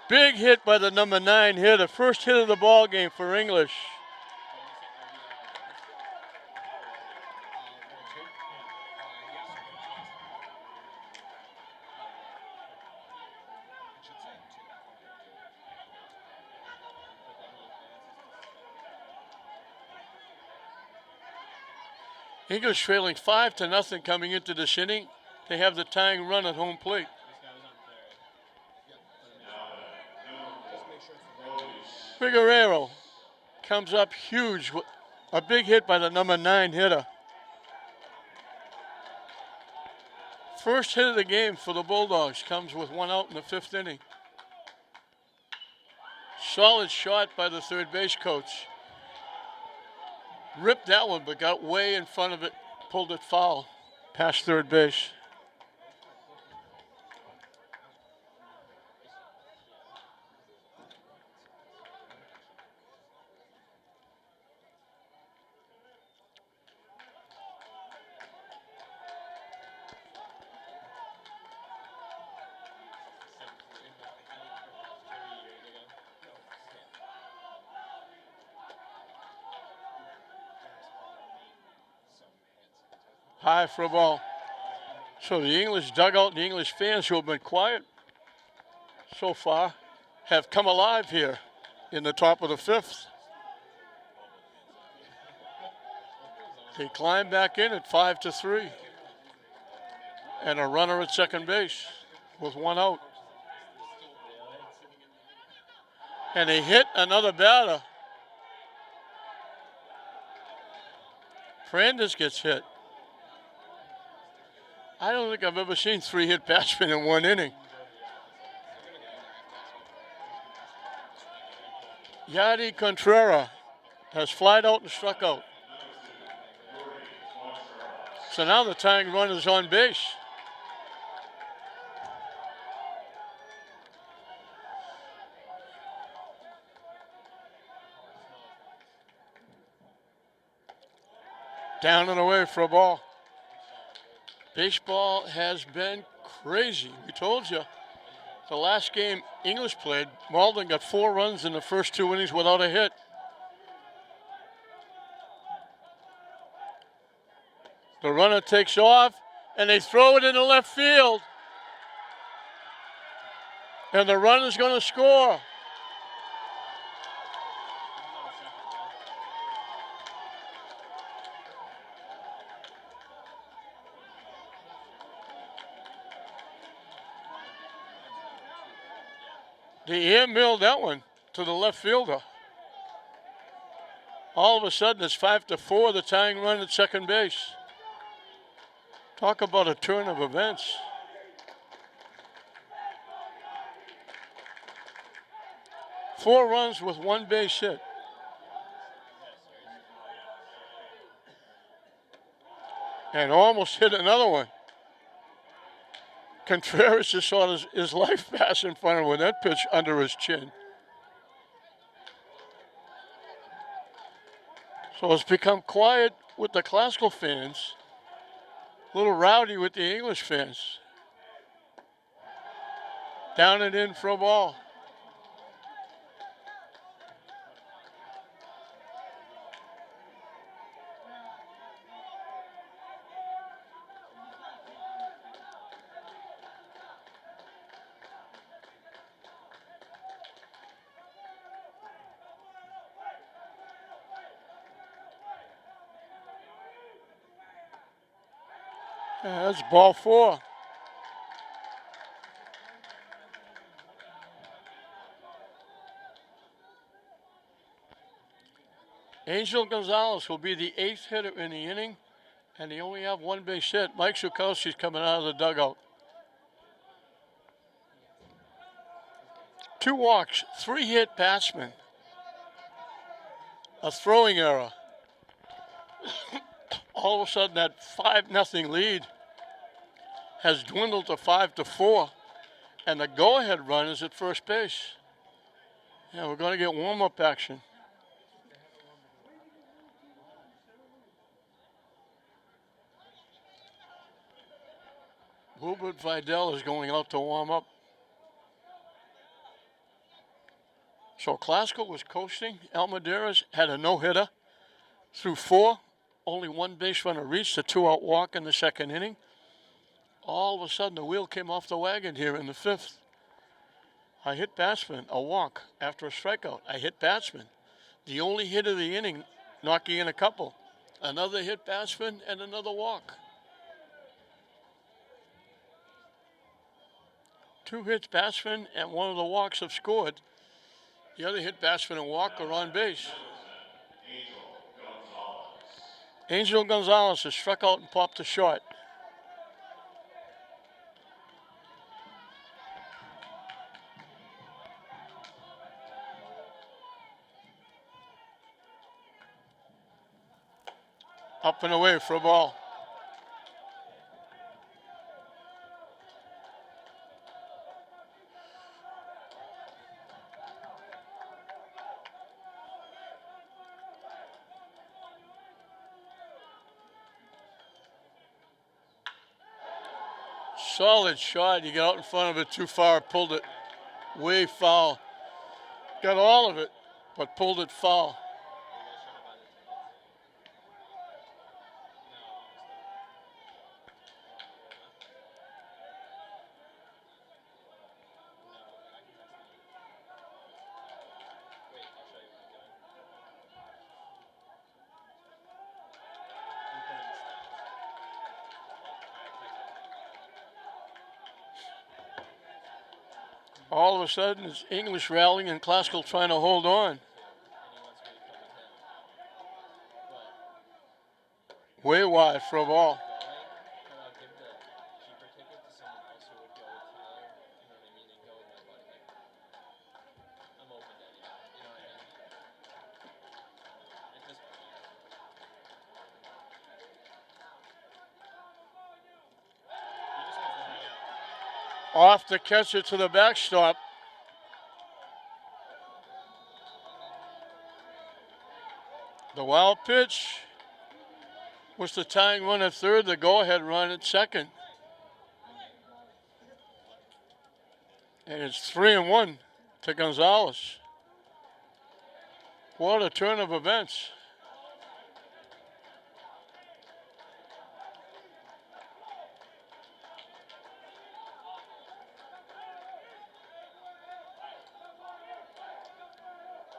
Big hit by the number 9 hitter. First hit of the ball game for English. English trailing 5-0 coming into this inning. They have the tying run at home plate. Figueroa comes up huge. A big hit by the number 9 hitter. First hit of the game for the Bulldogs comes with 1 out in the 5th inning. Solid shot by the third base coach. Ripped that one, but got way in front of it, pulled it foul, past third base. High for a ball. So the English dugout and the English fans who have been quiet so far have come alive here in the top of the 5th. They climb back in at 5-3. And a runner at second base with 1 out. And they hit another batter. Fernandez gets hit. I don't think I've ever seen 3 hit batsmen in 1 inning. Yadi Contreras has flied out and struck out. So now the tying run is on base. Down and away for a ball. Baseball has been Crazy. We told you. The last game English played, Malden got 4 runs in the first 2 innings without a hit. The runner takes off, and they throw it into left field. And the runner's going to score. They air milled that one to the left fielder. All of a sudden, it's 5-4, the tying run at second base. Talk about a turn of events. Four runs with 1 base hit. And almost hit another one. Contreras just saw his life pass in front of him with that pitch under his chin. So it's become quiet with the classical fans, a little rowdy with the English fans. Down and in for a ball. Yeah, that's ball 4. Angel Gonzalez will be the 8th hitter in the inning, and they only have 1 base hit. Mike Szukowski's coming out of the dugout. 2 walks, 3 hit batsmen. A throwing error. All of a sudden, that 5-0 lead has dwindled to 5-4, and the go-ahead run is at first base. Yeah, we're going to get warm-up action. Hubert Vidal is going out to warm up. So Classical was coasting. Almaderas had a no-hitter through 4. Only 1 base runner reached, a 2-out walk in the second inning. All of a sudden, the wheel came off the wagon here in the 5th. I hit batsman, a walk after a strikeout. I hit batsman. The only hit of the inning, knocking in a couple. Another hit batsman and another walk. 2 hits batsman and 1 of the walks have scored. The other hit batsman and walk are on base. Angel Gonzalez has struck out and popped a shot. Up and away for a ball. Solid shot. You got out in front of it too far, pulled it way foul. Got all of it, but pulled it foul. All of a sudden, it's English rallying and Classical trying to hold on. Way wide for a ball. Off to catch it to the backstop. The wild pitch was the tying run at third, the go-ahead run at second. And it's 3-1 to Gonzalez. What a turn of events.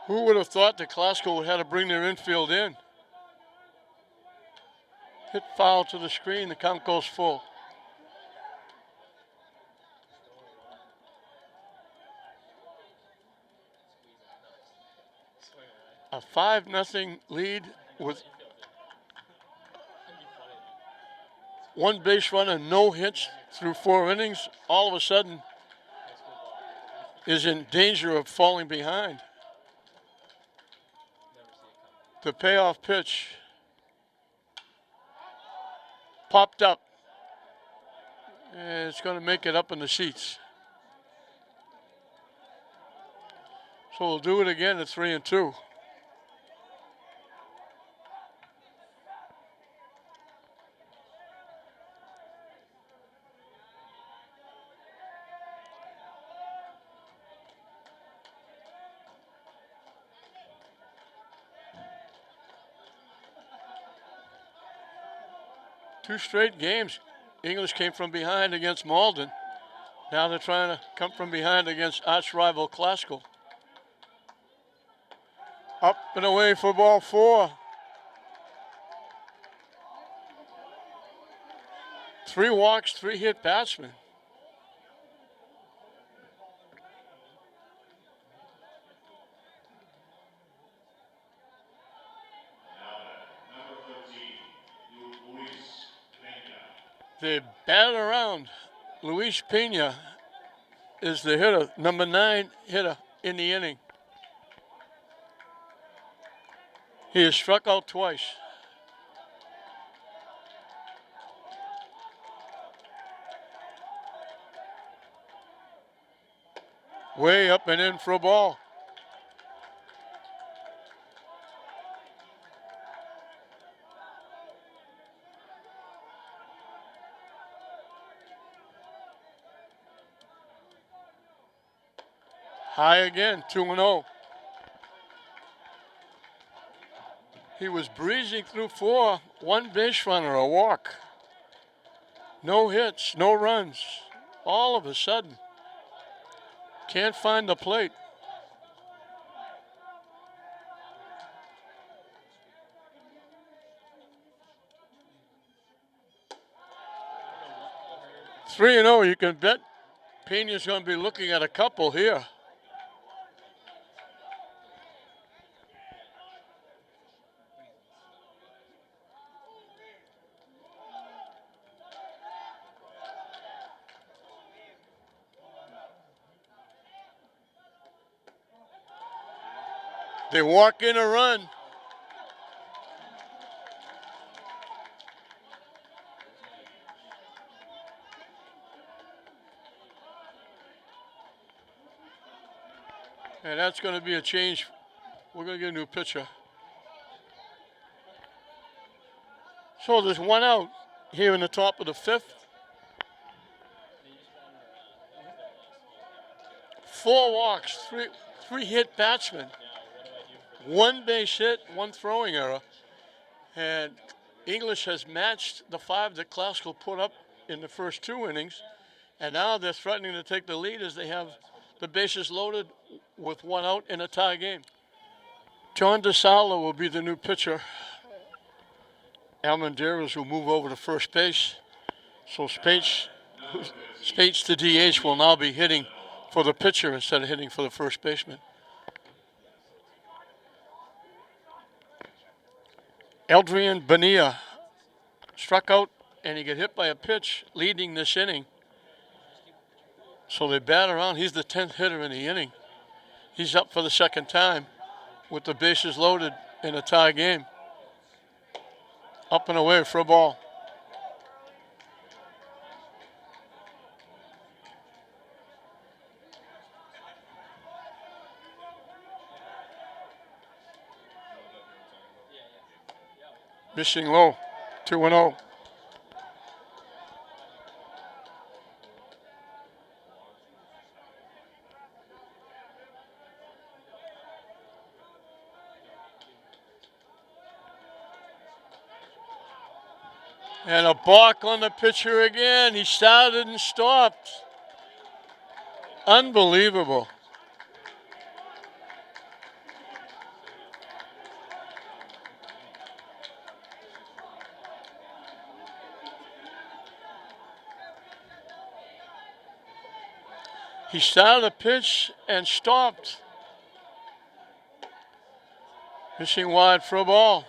Who would have thought that Glasgow would have to bring their infield in? Hit foul to the screen, the count goes full. A 5-0 lead with one base run and no hits through 4 innings, all of a sudden is in danger of falling behind. The payoff pitch popped up. And it's going to make it up in the seats. So we'll do it again at 3-2. Two straight games. English came from behind against Malden. Now they're trying to come from behind against arch rival Glasgow. Up and away for ball 4. 3 walks, 3 hit batsmen. They bat around. Luis Pena is the hitter, number 9 hitter in the inning. He has struck out twice. Way up and in for a ball. High again, 2-0. He was breezing through 4, 1 base runner, a walk. No hits, no runs. All of a sudden, can't find the plate. Three and 0, you can bet Pena's going to be looking at a couple here. They walk in a run. And that's going to be a change. We're going to get a new pitcher. So there's 1 out here in the top of the 5th. 4 walks, three hit batsmen. 1 base hit, 1 throwing error. And English has matched the 5 that Glasgow put up in the first 2 innings. And now they're threatening to take the lead as they have the bases loaded with 1 out in a tie game. John DeSala will be the new pitcher. Almendarez will move over to first base. So Spates, the DH, will now be hitting for the pitcher instead of hitting for the first baseman. Eldrian Bonilla struck out and he got hit by a pitch leading this inning. So they bat around. He's the 10th hitter in the inning. He's up for the 2nd time with the bases loaded in a tie game. Up and away for a ball. Missing low, 2-0. And a balk on the pitcher again. He started and stopped. Unbelievable. He started a pitch and stopped. Missing wide for a ball.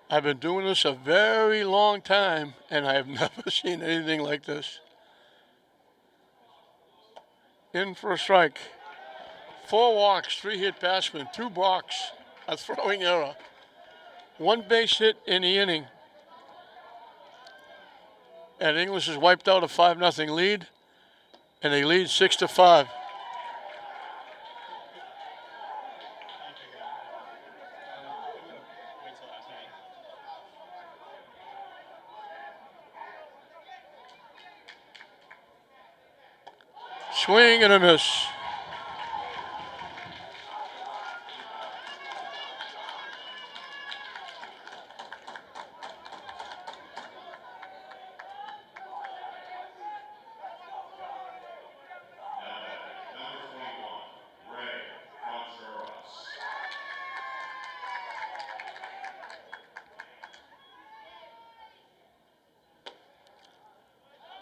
I've been doing this a very long time, and I have never seen anything like this. In for a strike. 4 walks, 3 hit batsmen, 2 balks, a throwing error. 1 base hit in the inning. And English has wiped out a 5-0 lead, and they lead 6-5. Swing and a miss.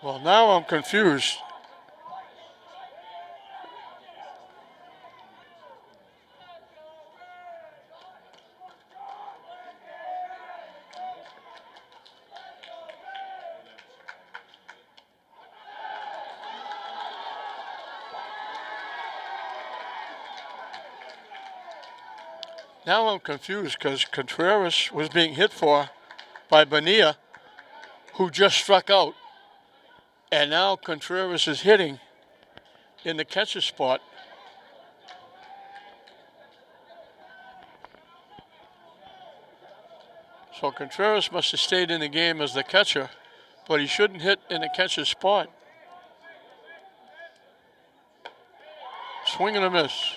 Well, now I'm confused. Now I'm confused because Contreras was being hit for by Bonilla, who just struck out. And now Contreras is hitting in the catcher spot. So Contreras must have stayed in the game as the catcher, but he shouldn't hit in the catcher spot. Swing and a miss.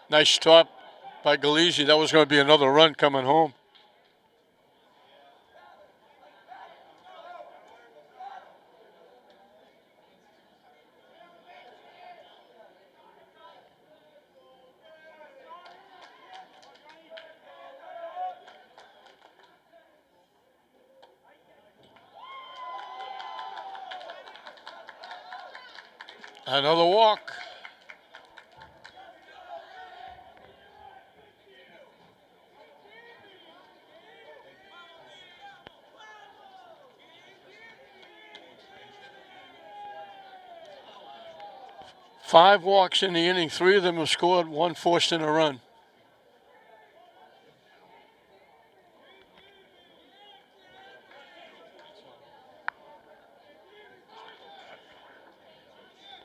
Nice stop by Galizzi. That was going to be another run coming home. Another walk. Five walks in the inning. 3 of them have scored, 1 forced in a run.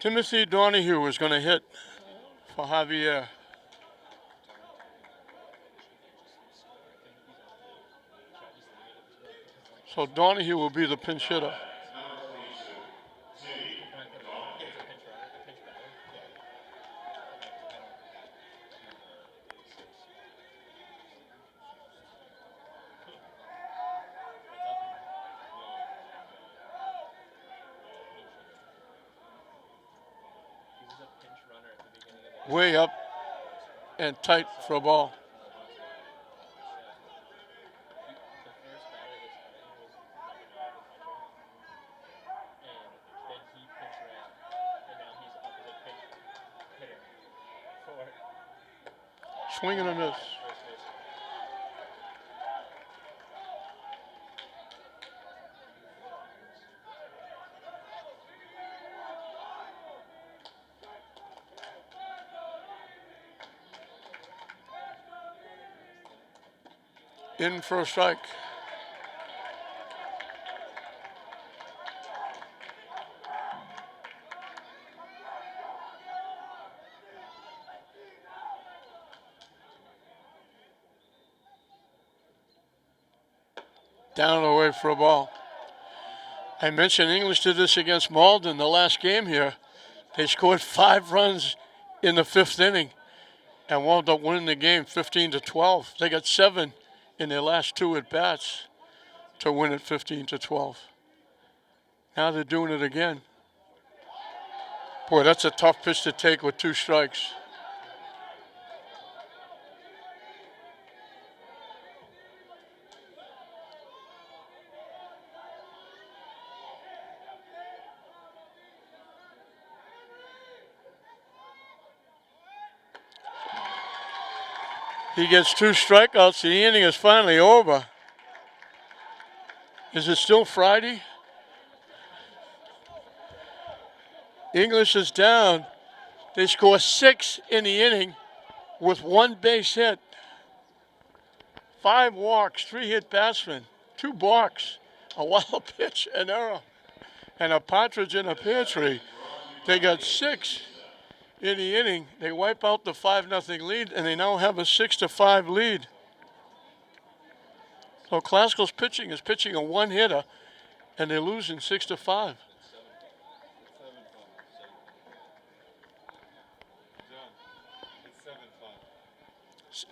Timothy Donahue is going to hit for Javier. So Donahue will be the pinch hitter. Way up and tight for a ball. Swing and a miss. In for a strike. Down and away for a ball. I mentioned English did this against Malden the last game here. They scored 5 runs in the 5th inning and wound up winning the game 15-12. They got 7 in their last 2 at-bats to win it 15-12. Now they're doing it again. Boy, that's a tough pitch to take with 2 strikes. He gets 2 strikeouts. The inning is finally over. Is it still Friday? English is down. They score 6 in the inning with 1 base hit. 5 walks, 3 hit batsmen, 2 balks, a wild pitch, an error, and a partridge in a pear tree. They got 6 in the inning. They wipe out the 5-0 lead, and they now have a 6-5 lead. So Classical's pitching is pitching a 1-hitter, and they're losing 6-5.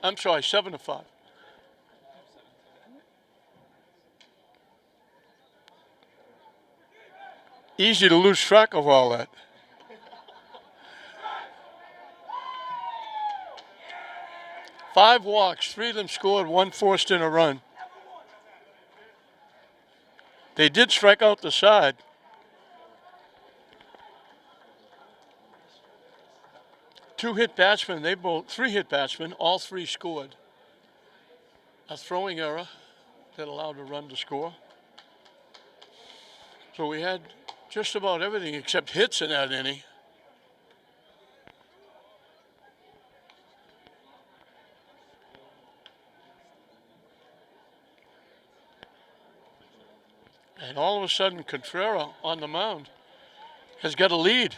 I'm sorry, 7-5. Easy to lose track of all that. Five walks, 3 of them scored, 1 forced in a run. They did strike out the side. Two hit batsmen, 3 hit batsmen, all 3 scored. A throwing error that allowed a run to score. So we had just about everything except hits in that inning. And all of a sudden, Contreras on the mound has got a lead.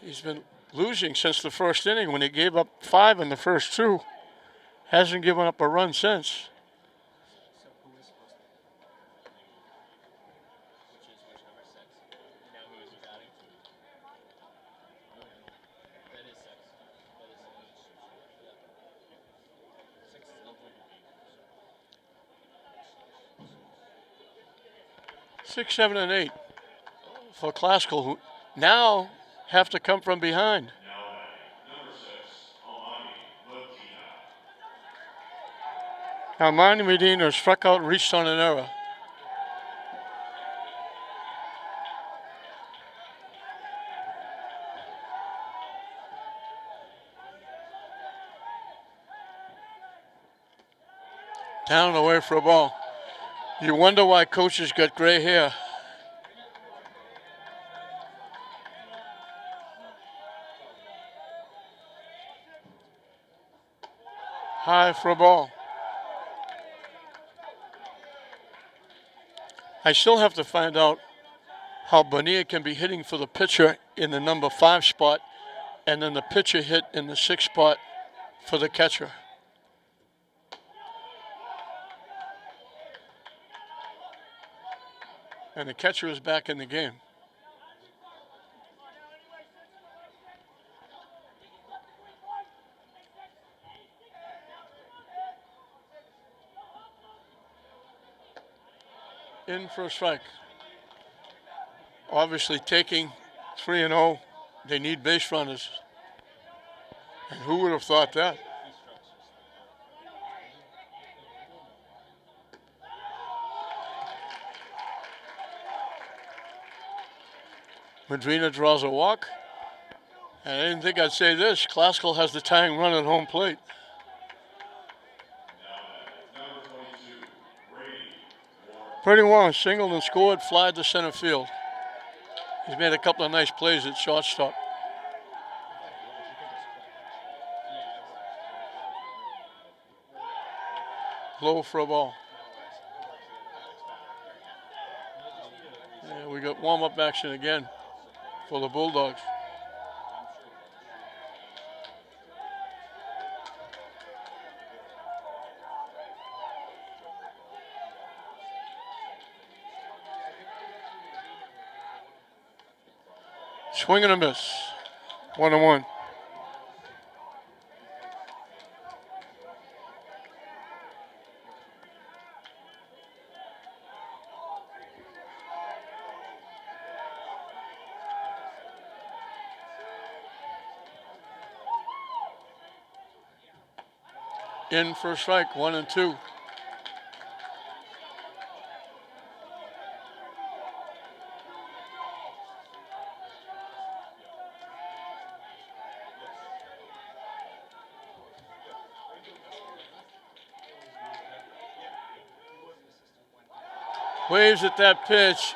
He's been losing since the first inning when he gave up 5 in the first 2. Hasn't given up a run since. Six, 7, and 8 for Classical, who now have to come from behind. Now, Manny Medina struck out and reached on an error. Down and away for a ball. You wonder why coaches got gray hair. High for a ball. I still have to find out how Bonilla can be hitting for the pitcher in the number 5 spot and then the pitcher hit in the 6th spot for the catcher. And the catcher is back in the game. In for a strike. Obviously taking 3-0, they need base runners. And who would have thought that? Medina draws a walk. And I didn't think I'd say this. Classical has the tying run at home plate. Pretty Wong singled and scored, fly to center field. He's made a couple of nice plays at shortstop. Low for a ball. And we got warm-up action again for the Bulldogs. Swing and a miss. 1-1. In for a strike, 1-2. Waves at that pitch.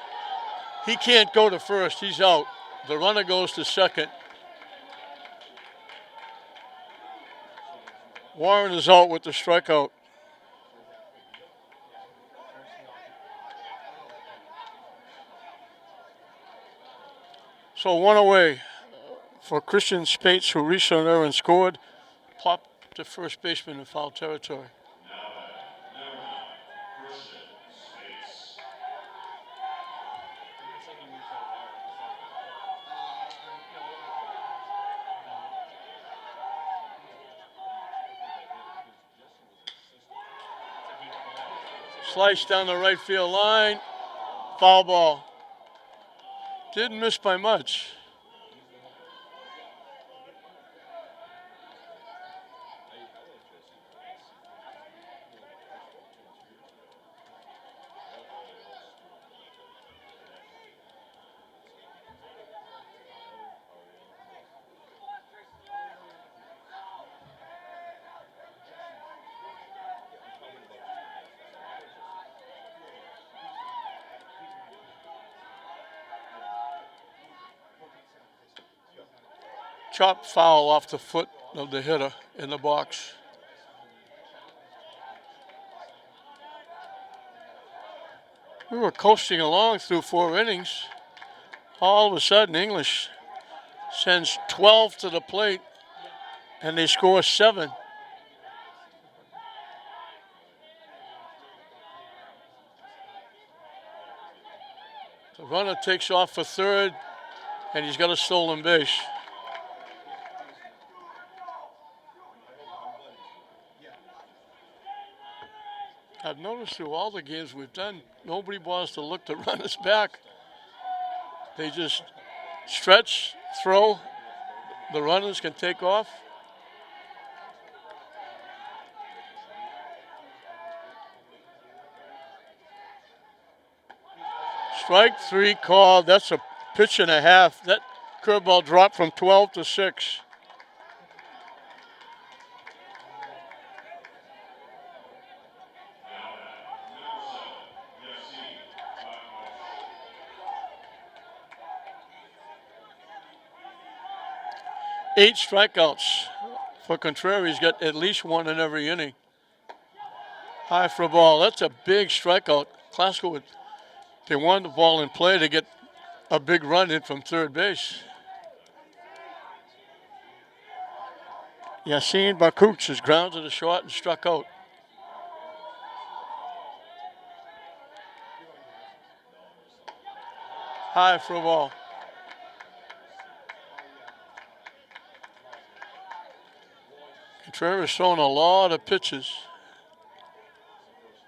He can't go to first. He's out. The runner goes to second. Warren is out with the strikeout. So one away for Christian Spates, who reached on there and scored. Popped to first baseman in foul territory. Slice down the right field line. Foul ball. Didn't miss by much. Chop foul off the foot of the hitter in the box. We were coasting along through 4 innings. All of a sudden, English sends 12 to the plate, and they score 7. The runner takes off for third, and he's got a stolen base. I've noticed through all the games we've done, nobody bothers to look the runners back. They just stretch, throw, the runners can take off. Strike 3 called. That's a pitch and a half. That curveball dropped from 12 to 6. Eight strikeouts for Contreras. He's got at least 1 in every inning. High for a ball. That's a big strikeout. Glasgow, they wanted the ball in play to get a big run in from third base. Yassine Bakouch is grounded to short and struck out. High for a ball. Contreras thrown a lot of pitches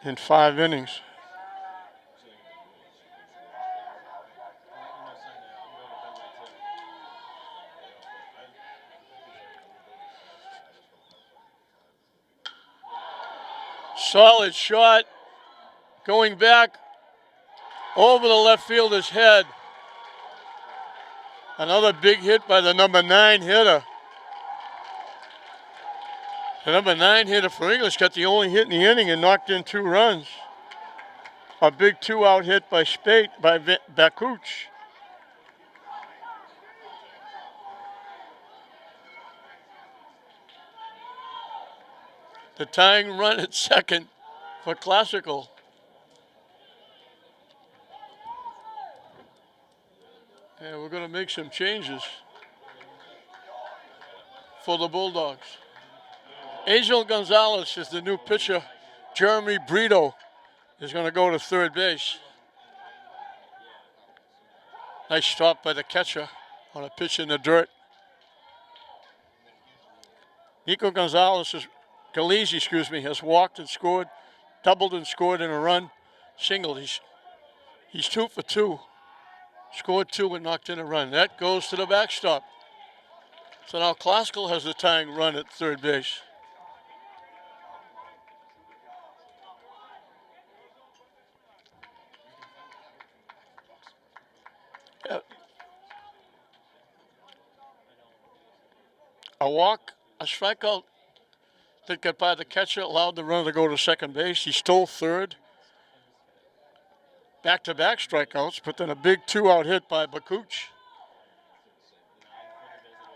in 5 innings. Solid shot, going back over the left fielder's head. Another big hit by the number 9 hitter. The number 9 hitter for English got the only hit in the inning and knocked in 2 runs. A big 2-out hit by Bakouch. The tying run at second for Classical. And we're going to make some changes for the Bulldogs. Angel Gonzalez is the new pitcher. Jeremy Brito is going to go to third base. Nice stop by the catcher on a pitch in the dirt. Nico Galizzi, has walked and scored, doubled and scored in a run, singled. He's 2 for 2. Scored 2 and knocked in a run. That goes to the backstop. So now Klaskal has the tying run at third base. Yeah. A walk, a strikeout that got by the catcher, allowed the runner to go to second base. He stole third. Back-to-back strikeouts, but then a big 2-out hit by Bakuch.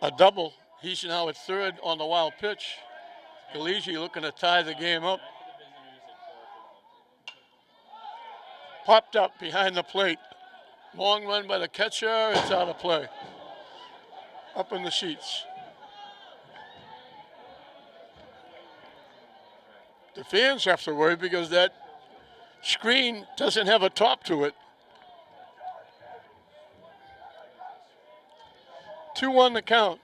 A double. He's now at third on the wild pitch. Galizzi looking to tie the game up. Popped up behind the plate. Long run by the catcher. It's out of play. Up in the seats. The fans have to worry because that screen doesn't have a top to it. 2-1 the count.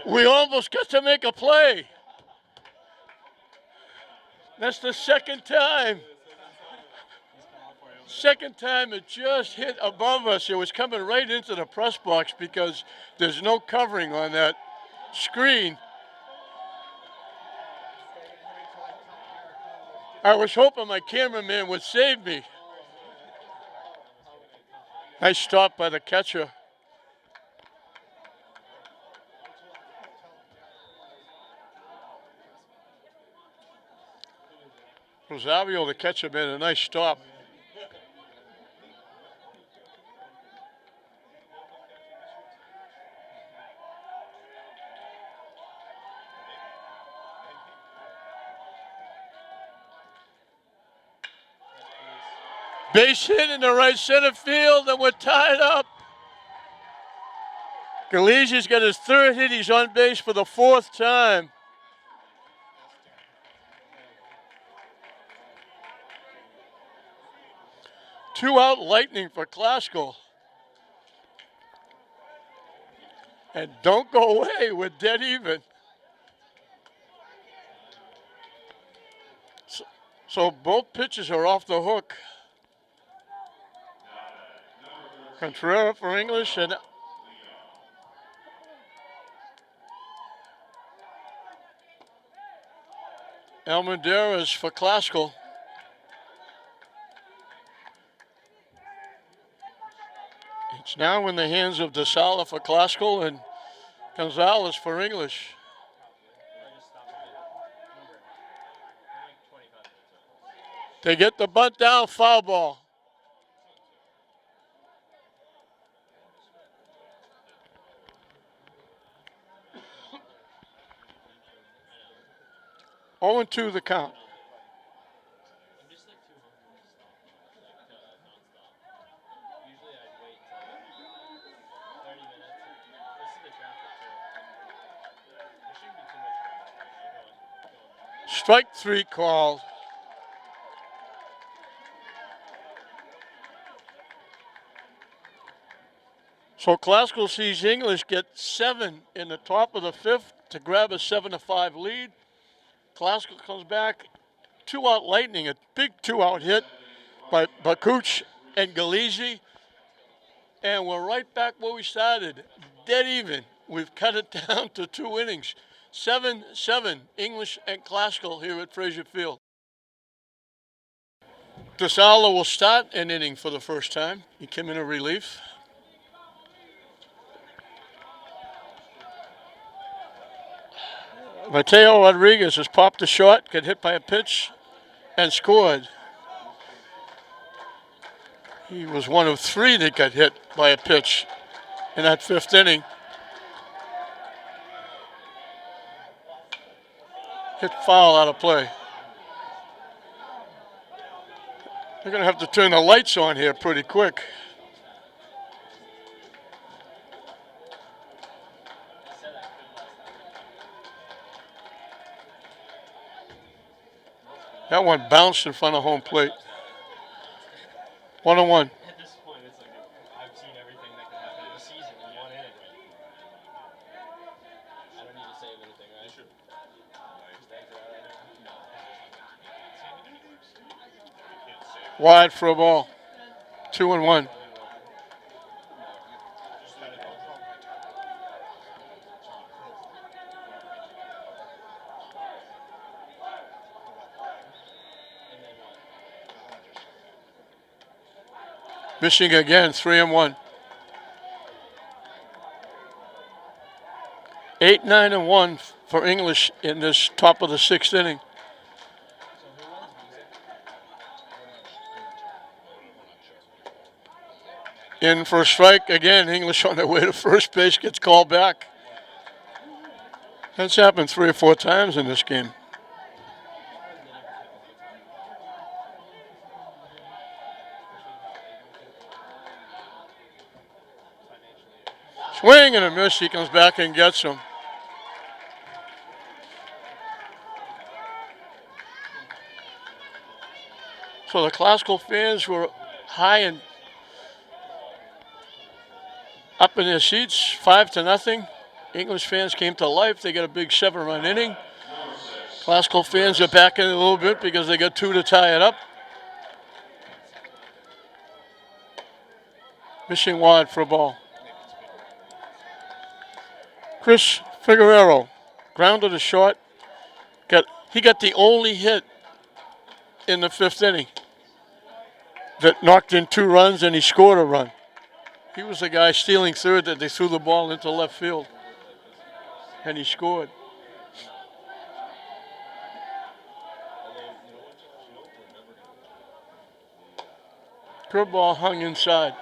We almost got to make a play. That's the second time. Second time it just hit above us. It was coming right into the press box because there's no covering on that screen. I was hoping my cameraman would save me. Nice stop by the catcher. Rosario, the catcher, made a nice stop. Base hit in the right center field, and we're tied up. Galizzi's got his third hit. He's on base for the fourth time. Two-out lightning for Klaskal. And don't go away, we're dead even. So both pitches are off the hook. Contreras for English and Almendarez for Klaskal. It's now in the hands of DeSala for Klaskal and Gonzalez for English. They get the bunt down, foul ball. Oh, 0-2 the count. Strike 3 called. So Klaskal sees English get 7 in the top of the 5th to grab a 7-5 lead. Klaskal comes back, 2-out lightning, a big 2-out hit by Bakuch and Galizzi. And we're right back where we started, dead even. We've cut it down to 2 innings. 7-7, English and Klaskal here at Frazier Field. DeSala will start an inning for the first time. He came in a relief. Mateo Rodriguez has popped a shot, got hit by a pitch, and scored. He was one of 3 that got hit by a pitch in that 5th inning. Hit foul out of play. They're going to have to turn the lights on here pretty quick. That one bounced in front of home plate. 1-1. At this point, it's like I've seen everything that can happen in the season in one inning. I don't need to save anything, right? Sure. Wide for a ball. 2-1. Missing again, 3-1. 8-9-1 for English in this top of the sixth inning. In for a strike again. English on their way to first base gets called back. That's happened 3 or 4 times in this game. Swing and a miss. He comes back and gets him. So the classical fans were high and up in their seats, 5-0. English fans came to life. They got a big 7-run inning. Classical fans are back in a little bit because they got 2 to tie it up. Missing wide for a ball. Chris Figueroa grounded a short. He got the only hit in the 5th inning that knocked in 2 runs, and he scored a run. He was the guy stealing third that they threw the ball into left field, and he scored. Curveball hung inside.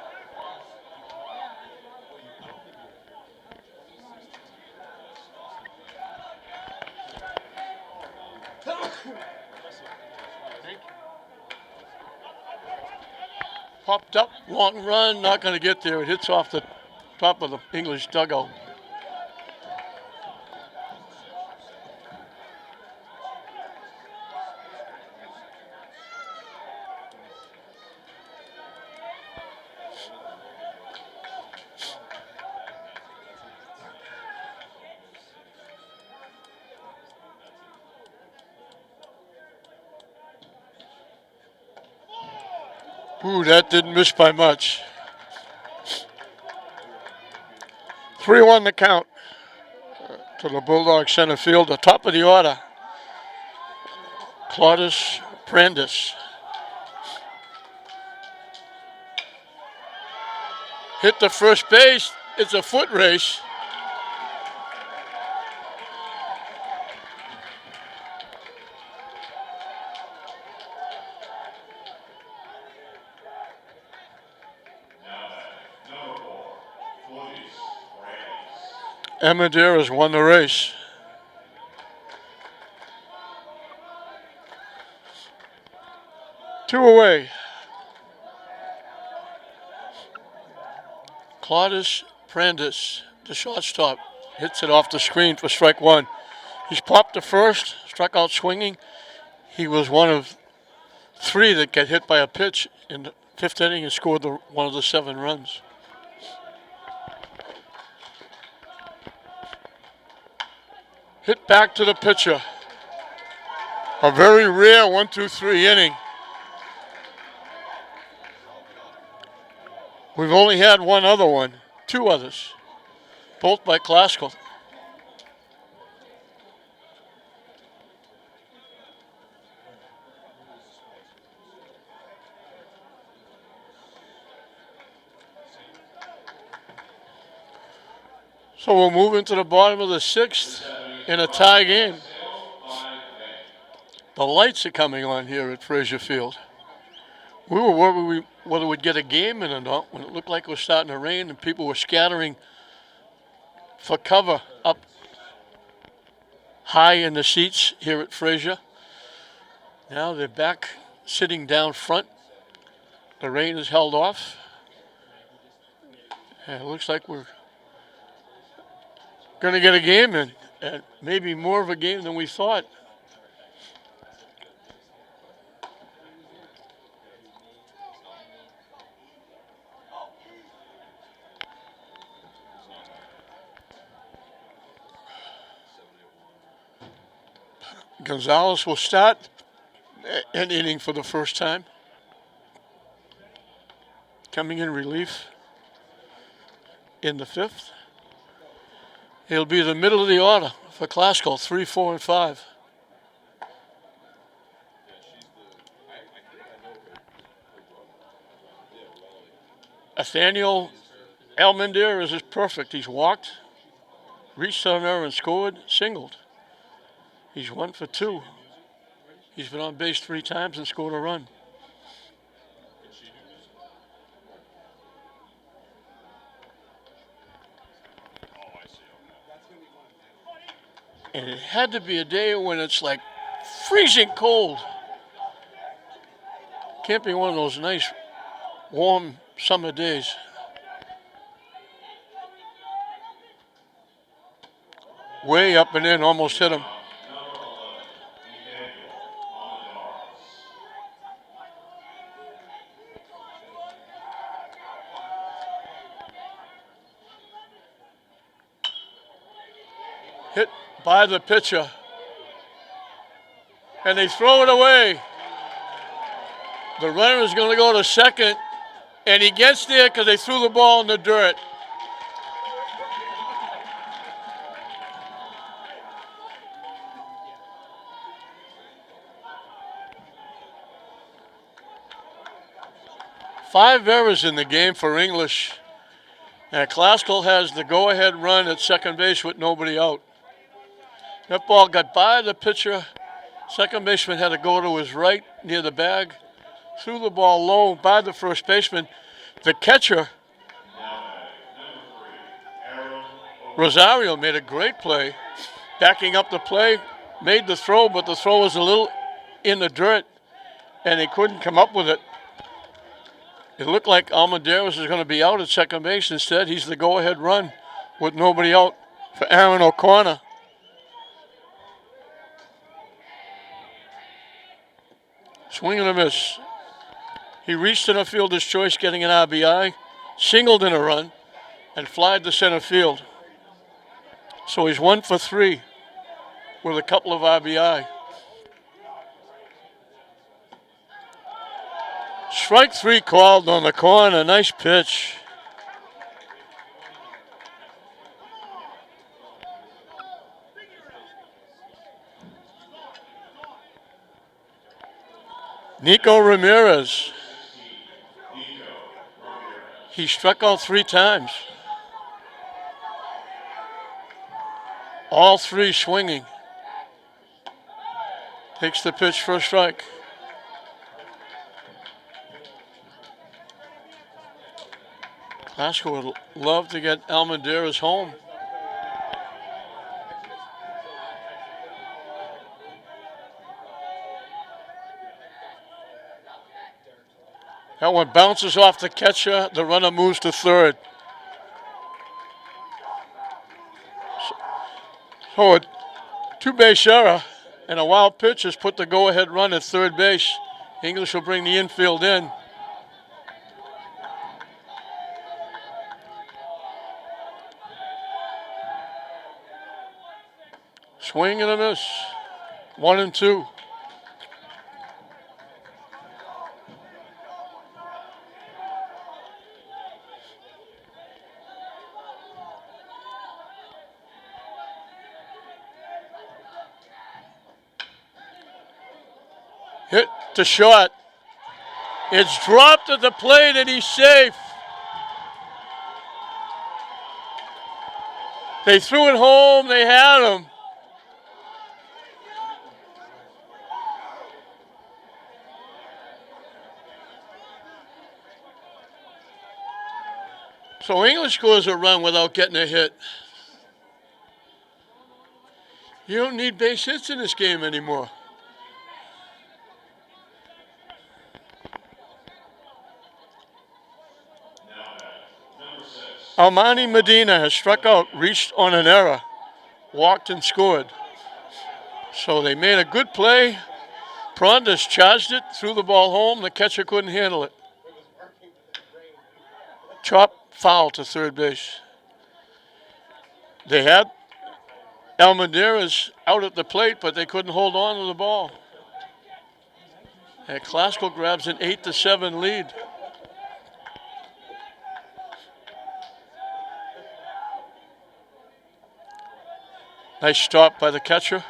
Popped up, long run, not going to get there. It hits off the top of the English dugout. Ooh, that didn't miss by much. 3-1 the count to the Bulldogs center field. The top of the order, Claudius Prandis. Hit the first base. It's a foot race. Amadeus won the race. Two away. Claudius Prandis, the shortstop, hits it off the screen for strike 1. He's popped the first, struck out swinging. He was one of 3 that got hit by a pitch in the 5th inning and scored one of the 7 runs. Hit back to the pitcher. A very rare 1-2-3 inning. We've only had one other one, 2 others, both by Classical. So we'll move into the bottom of the 6th in a tie game. The lights are coming on here at Frazier Field. We were worried whether we'd get a game in or not when it looked like it was starting to rain and people were scattering for cover up high in the seats here at Frazier. Now they're back sitting down front. The rain is held off. And it looks like we're going to get a game in, and maybe more of a game than we thought. Gonzalez will start an inning for the first time. Coming in relief in the fifth. He'll be the middle of the order for Glasgow, 3, 4, and 5. Nathaniel Almendier is perfect. He's walked, reached on her and scored, singled. He's 1 for 2. He's been on base 3 times and scored a run. And it had to be a day when it's like freezing cold. Can't be one of those nice, warm summer days. Way up and in, almost hit him. Hit by the pitcher. And they throw it away. The runner is going to go to second, and he gets there because they threw the ball in the dirt. Five errors in the game for English. And Glasgow has the go-ahead run at second base with nobody out. That ball got by the pitcher. Second baseman had to go to his right near the bag. Threw the ball low by the first baseman. The catcher, Rosario, made a great play. Backing up the play, made the throw, but the throw was a little in the dirt, and he couldn't come up with it. It looked like Almendares was going to be out at second base. Instead, he's the go-ahead run with nobody out for Aaron O'Connor. Swing and a miss. He reached center fielder's choice, getting an RBI, singled in a run, and flied to center field. So he's 1 for 3 with a couple of RBI. Strike 3 called on the corner. Nice pitch. Nico Ramirez. He struck out 3 times. All 3 swinging. Takes the pitch for a strike. Glasgow would love to get Almendares home. That one bounces off the catcher. The runner moves to third. So a 2-base error and a wild pitch has put the go-ahead run at third base. English will bring the infield in. Swing and a miss. 1 and 2. Hit to short. It's dropped at the plate and he's safe. They threw it home. They had him. So English scores a run without getting a hit. You don't need base hits in this game anymore. Armani Medina has struck out, reached on an error, walked and scored. So they made a good play. Prondas charged it, threw the ball home. The catcher couldn't handle it. Chop foul to third base. They had Almendera's out at the plate, but they couldn't hold on to the ball. And Classical grabs an 8-7 lead. Nice stop by the catcher.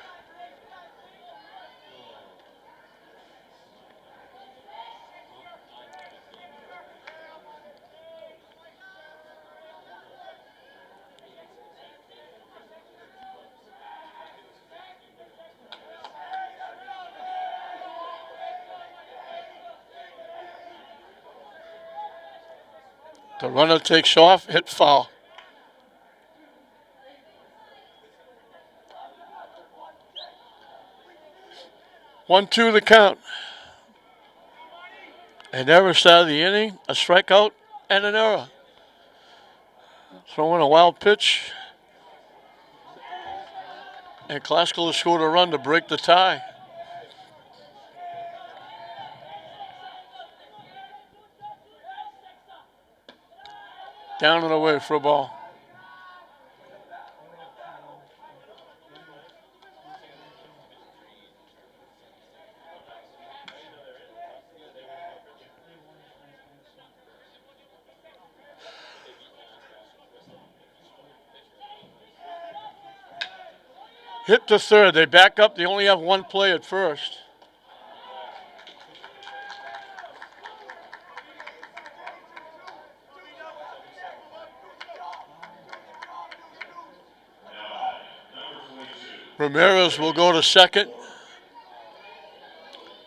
The runner takes off, hit foul. 1-2 the count. An error started the inning, a strikeout, and an error. Throwing a wild pitch. And Classical has scored a run to break the tie. Down and away for a ball. Hit to third. They back up. They only have one play at first. Ramirez will go to second.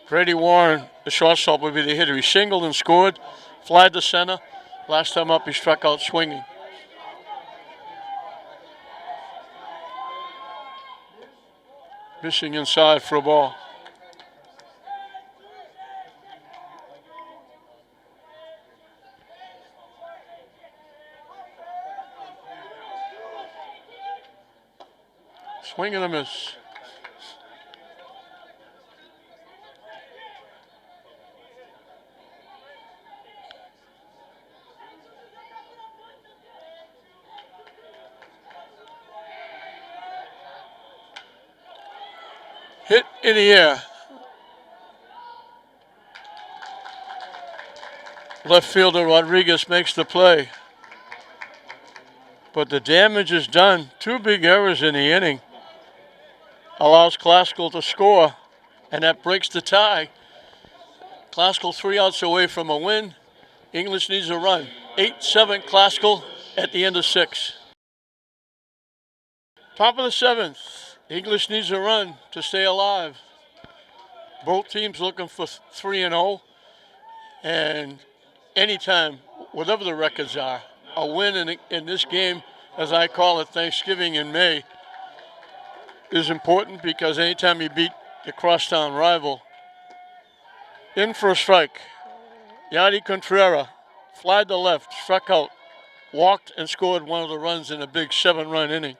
Brady Warren, the shortstop, will be the hitter. He singled and scored, fly to center. Last time up, he struck out swinging. Missing inside for a ball. Swing and a miss. Hit in the air. Left fielder Rodriguez makes the play. But the damage is done. Two big errors in the inning. Allows Classical to score, and that breaks the tie. Classical 3 outs away from a win. English needs a run. 8-7 Classical at the end of 6. Top of the 7th. English needs a run to stay alive. Both teams looking for 3-0. And anytime, whatever the records are, a win in this game, as I call it, Thanksgiving in May, is important because anytime you beat the crosstown rival. In for a strike. Yadi Contreras flied to left, struck out, walked and scored one of the runs in a big 7-run inning.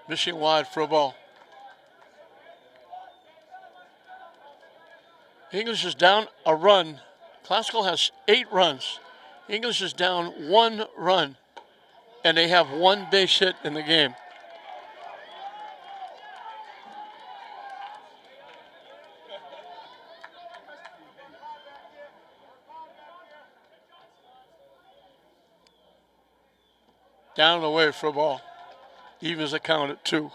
Missing wide for a ball. English is down a run. Classical has 8 runs. English is down 1 run, and they have 1 base hit in the game. Down and away for a ball. Evens the count at 2.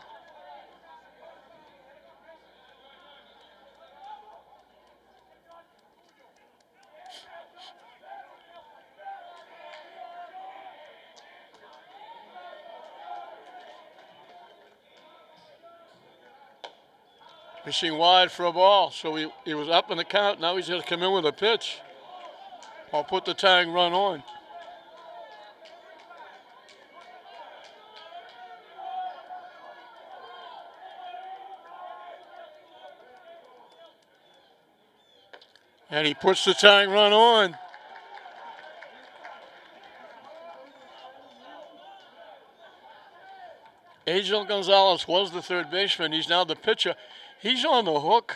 Missing wide for a ball, so he was up in the count. Now he's going to come in with a pitch. I'll put the tying run on. And he puts the tying run on. Angel Gonzalez was the third baseman. He's now the pitcher. He's on the hook.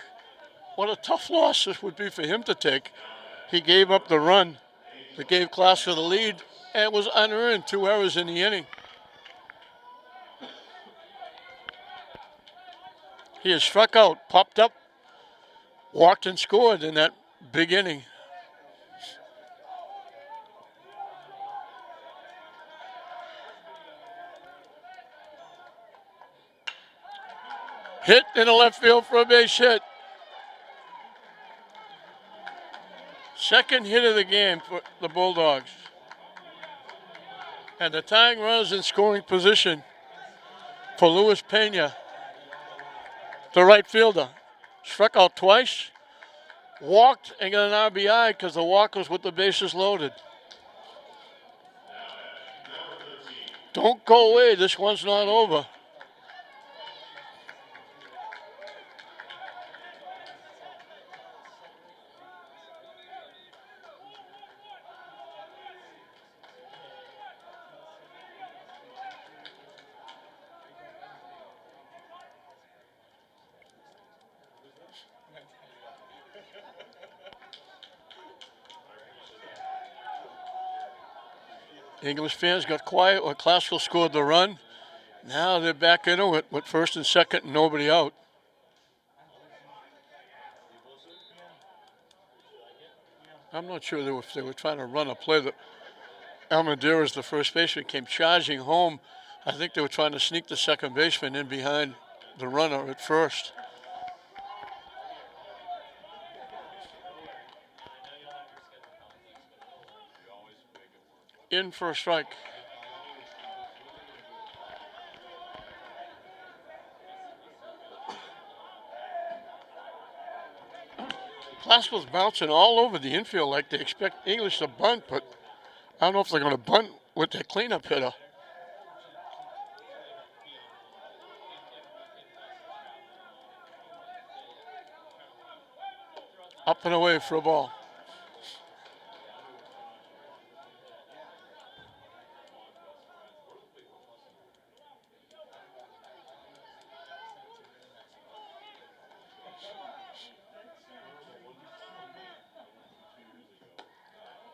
What a tough loss this would be for him to take. He gave up the run that gave Classical the lead And it was unearned, 2 errors in the inning. He has struck out, popped up, walked and scored in that big inning. Hit in the left field for a base hit. Second hit of the game for the Bulldogs. And the tying runners in scoring position for Luis Pena, the right fielder. Struck out twice, walked and got an RBI because the walk was with the bases loaded. Don't go away, this one's not over. English fans got quiet when Classical scored the run. Now they're back into it with first and second and nobody out. I'm not sure if they were trying to run a play that Almaderas, the first baseman, came charging home. I think they were trying to sneak the second baseman in behind the runner at first. In for a strike. Classical's bouncing all over the infield like they expect English to bunt, but I don't know if they're going to bunt with their cleanup hitter. Up and away for a ball.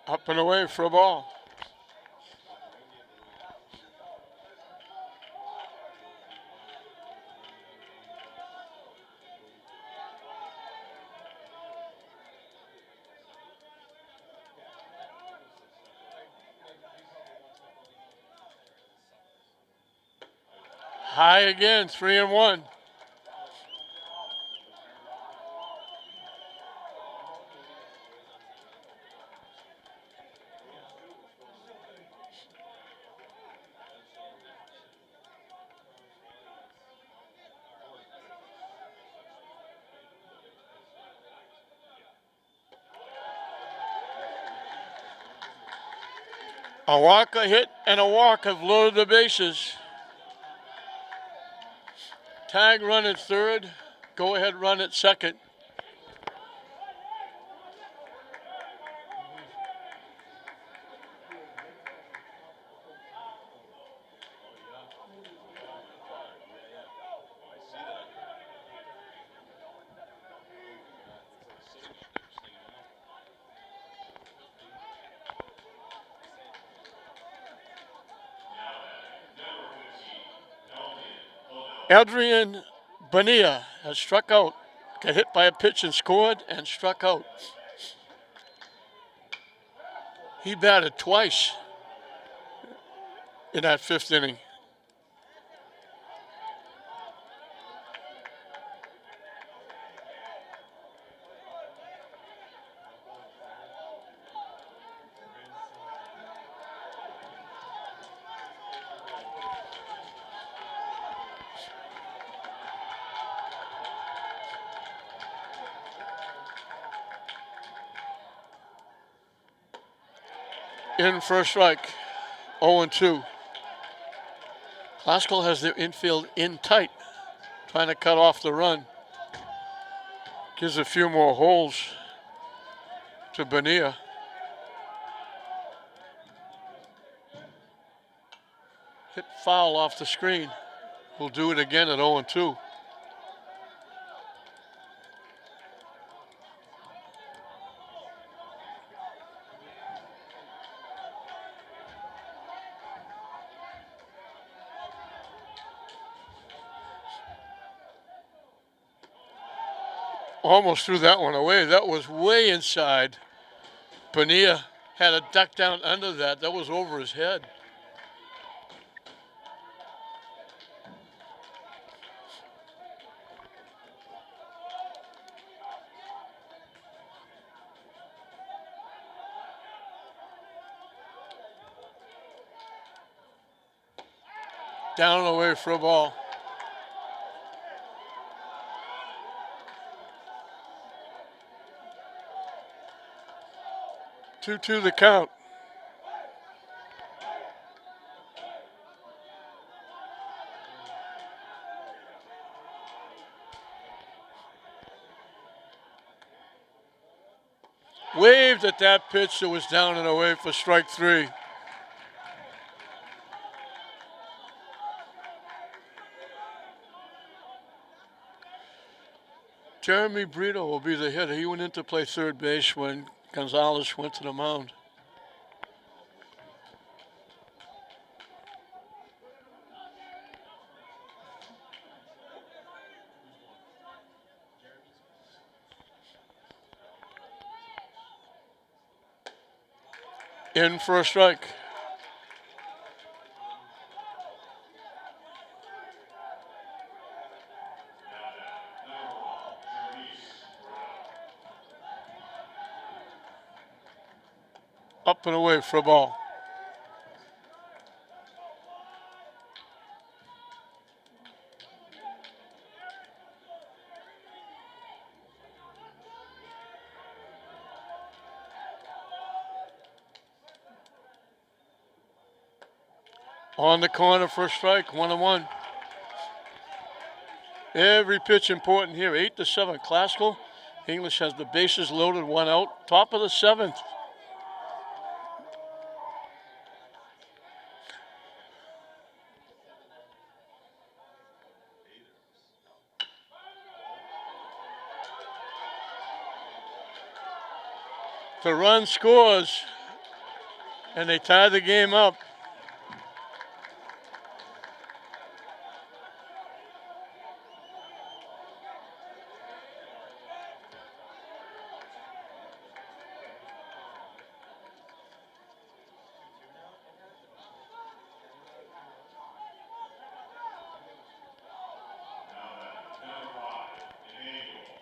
Up and away for a ball. High again, 3-1. A walk, a hit, and a walk have loaded the bases. Tag run at third, go ahead run at second. Adrian Bonilla has struck out, got hit by a pitch and scored and struck out. He batted twice in that fifth inning. In for a strike, 0-2. Classical has their infield in tight, trying to cut off the run. Gives a few more holes to Bonilla. Hit foul off the screen. We'll do it again at 0-2. almost threw that one away. That was way inside. Bonilla had a duck down under that. That was over his head. Down and away for a ball. 2-2 the count. Waved at that pitch that was down and away for strike 3. Jeremy Brito will be the hitter. He went in to play third base when Gonzalez went to the mound. In for a strike. Up and away for a ball. On the corner for a strike, 1-1. Every pitch important here. 8-7. Classical. English has the bases loaded, 1 out. Top of the 7th. The run scores, and they tie the game up.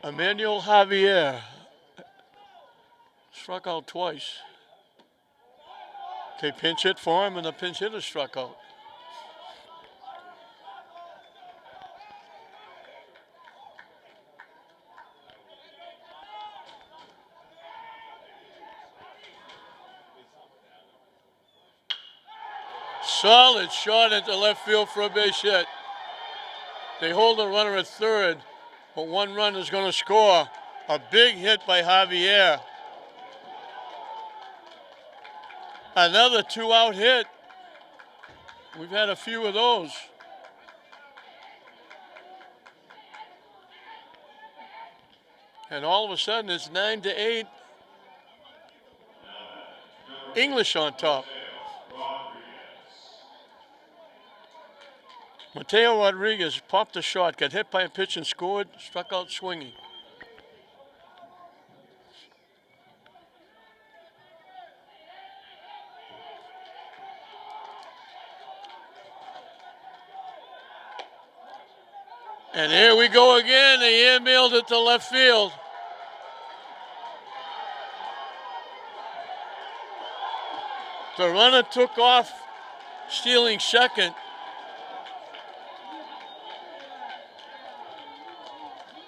Emmanuel Javier struck out twice. Okay, pinch hit for him, and the pinch hitter struck out. Solid shot into left field for a base hit. They hold the runner at third, but 1 run is going to score. A big hit by Javier. Another 2-out hit. We've had a few of those. And all of a sudden it's 9-8. English on top. Mateo Rodriguez popped a shot, got hit by a pitch and scored, struck out swinging. And here we go again. They airmailed it to left field. The runner took off, stealing second.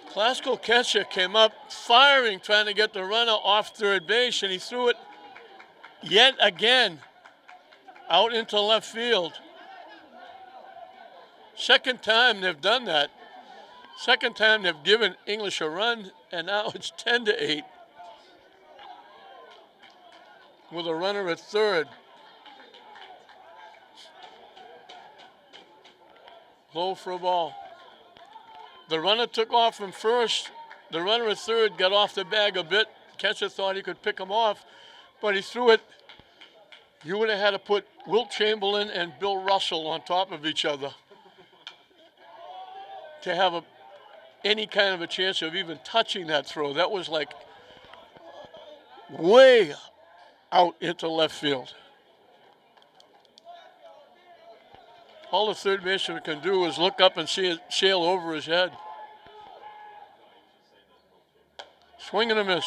Classical catcher came up firing, trying to get the runner off third base, and he threw it yet again out into left field. Second time they've done that. Second time they've given English a run, and now it's 10-8 with a runner at third. Low for a ball. The runner took off from first. The runner at third got off the bag a bit. Catcher thought he could pick him off, but he threw it. You would have had to put Wilt Chamberlain and Bill Russell on top of each other to have any kind of a chance of even touching that throw. That was like way out into left field. All the third baseman can do is look up and see it sail over his head. Swing and a miss.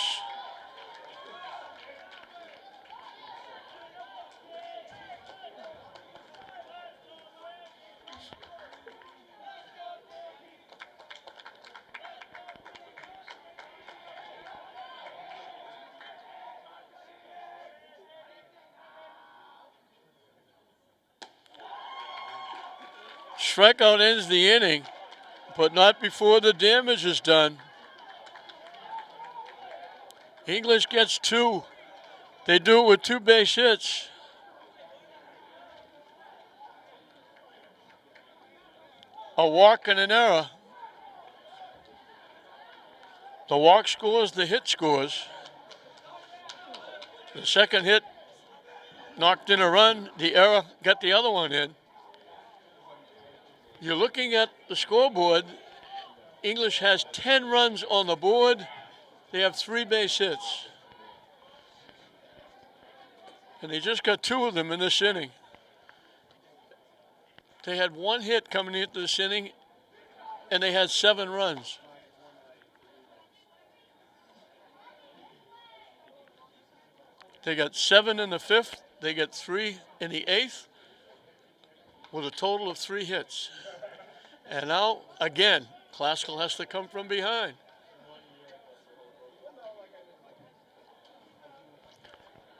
Strikeout ends the inning, but not before the damage is done. English gets two. They do it with 2 base hits. A walk and an error. The walk scores, the hit scores. The second hit knocked in a run, the error got the other one in. You're looking at the scoreboard. English has 10 runs on the board. They have 3 base hits. And they just got 2 of them in this inning. They had 1 hit coming into this inning, and they had 7 runs. They got 7 in the 5th. They get 3 in the 8th, with a total of 3 hits. And now, again, Classical has to come from behind.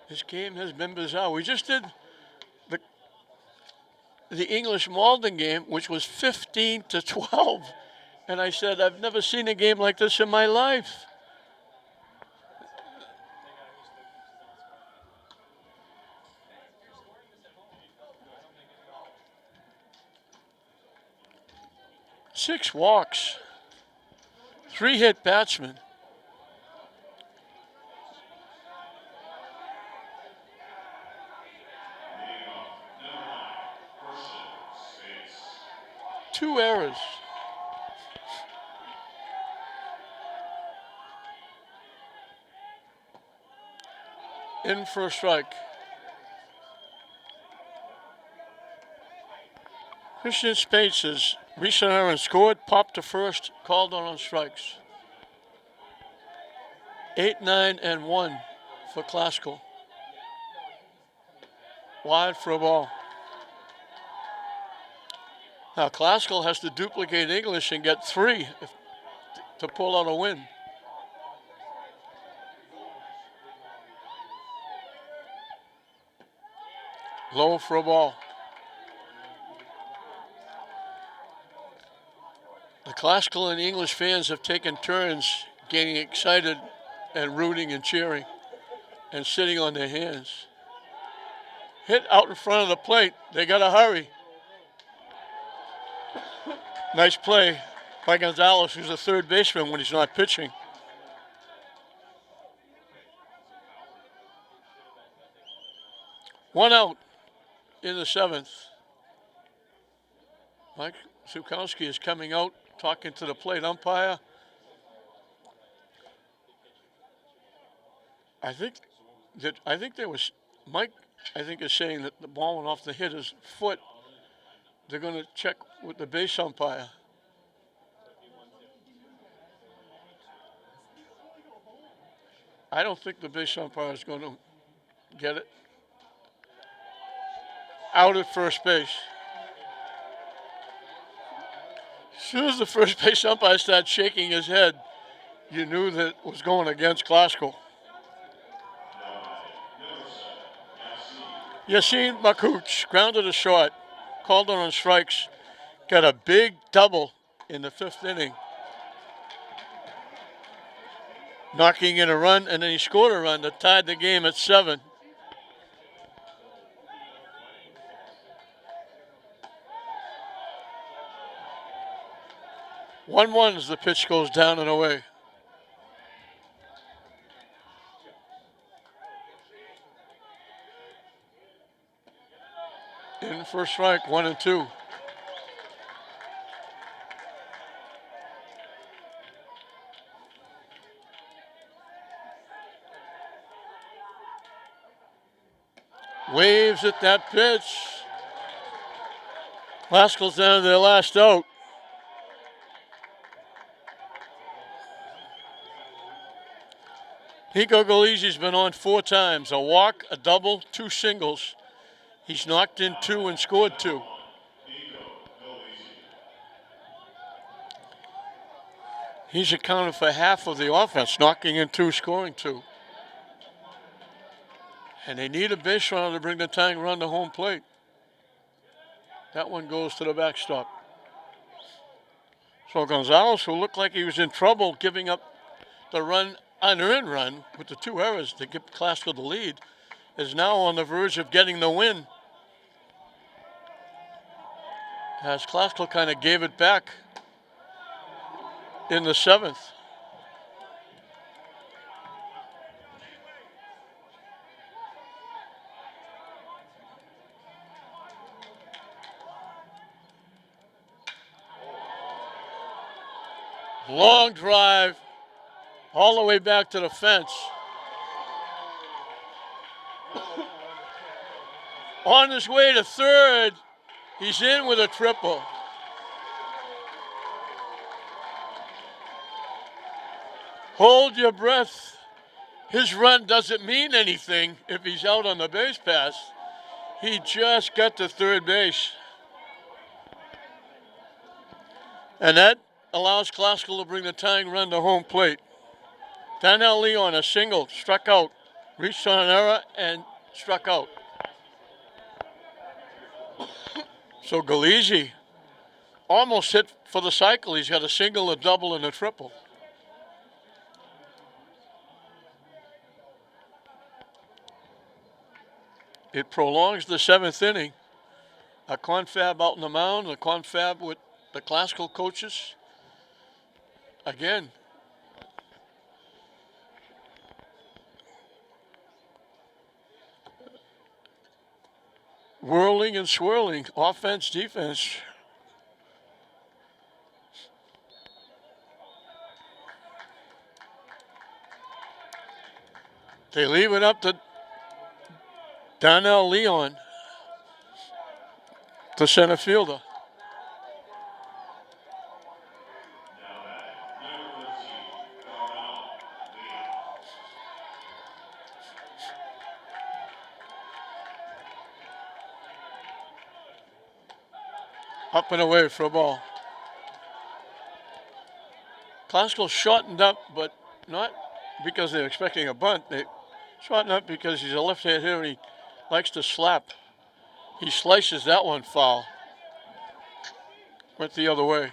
This game has been bizarre. We just did the English Malden game, which was 15-12. And I said, I've never seen a game like this in my life. Six walks, 3 hit batsmen. Two errors. In for a strike. Christian Spates has reached an error and scored, popped to first, called on strikes. 8, 9, and 1 for Classical. Wide for a ball. Now Classical has to duplicate English and get 3 to pull out a win. Low for a ball. The Classical and English fans have taken turns getting excited and rooting and cheering and sitting on their hands. Hit out in front of the plate. They got to hurry. Nice play by Gonzalez, who's a third baseman when he's not pitching. One out in the 7th. Mike Zukowski is coming out, talking to the plate umpire. I think there was Mike. I think is saying that the ball went off the hitter's foot. They're going to check with the base umpire. I don't think the base umpire is going to get it. Out at first base. As soon as the first base umpire started shaking his head, you knew that it was going against Classical. Yassine Makouch grounded a short, called on strikes, got a big double in the 5th inning, knocking in a run, and then he scored a run that tied the game at 7. One as the pitch goes down and away. In for a strike, 1 and 2. Waves at that pitch. Classical's down to their last out. Pico Galizzi's been on 4 times. A walk, a double, 2 singles. He's knocked in 2 and scored 2. He's accounted for half of the offense, knocking in 2, scoring 2. And they need a base runner to bring the tying run to home plate. That one goes to the backstop. So Gonzalez, who looked like he was in trouble giving up the unearned run with the 2 errors to give Classical the lead, is now on the verge of getting the win. As Classical kind of gave it back in the 7th. Long drive all the way back to the fence. On his way to third, he's in with a triple. Hold your breath. His run doesn't mean anything if he's out on the base pass. He just got to third base. And that allows Classical to bring the tying run to home plate. Donnell Leon, a single, struck out, reached on an error, and struck out. So Galizzi almost hit for the cycle. He's got a single, a double, and a triple. It prolongs the 7th inning. A confab out in the mound, a confab with the Classical coaches. Again, whirling and swirling, offense, defense. They leave it up to Donnell Leon, the center fielder. Up and away for a ball. Classical shortened up, but not because they're expecting a bunt. They shortened up because he's a left-hand hitter and he likes to slap. He slices that one foul. Went the other way.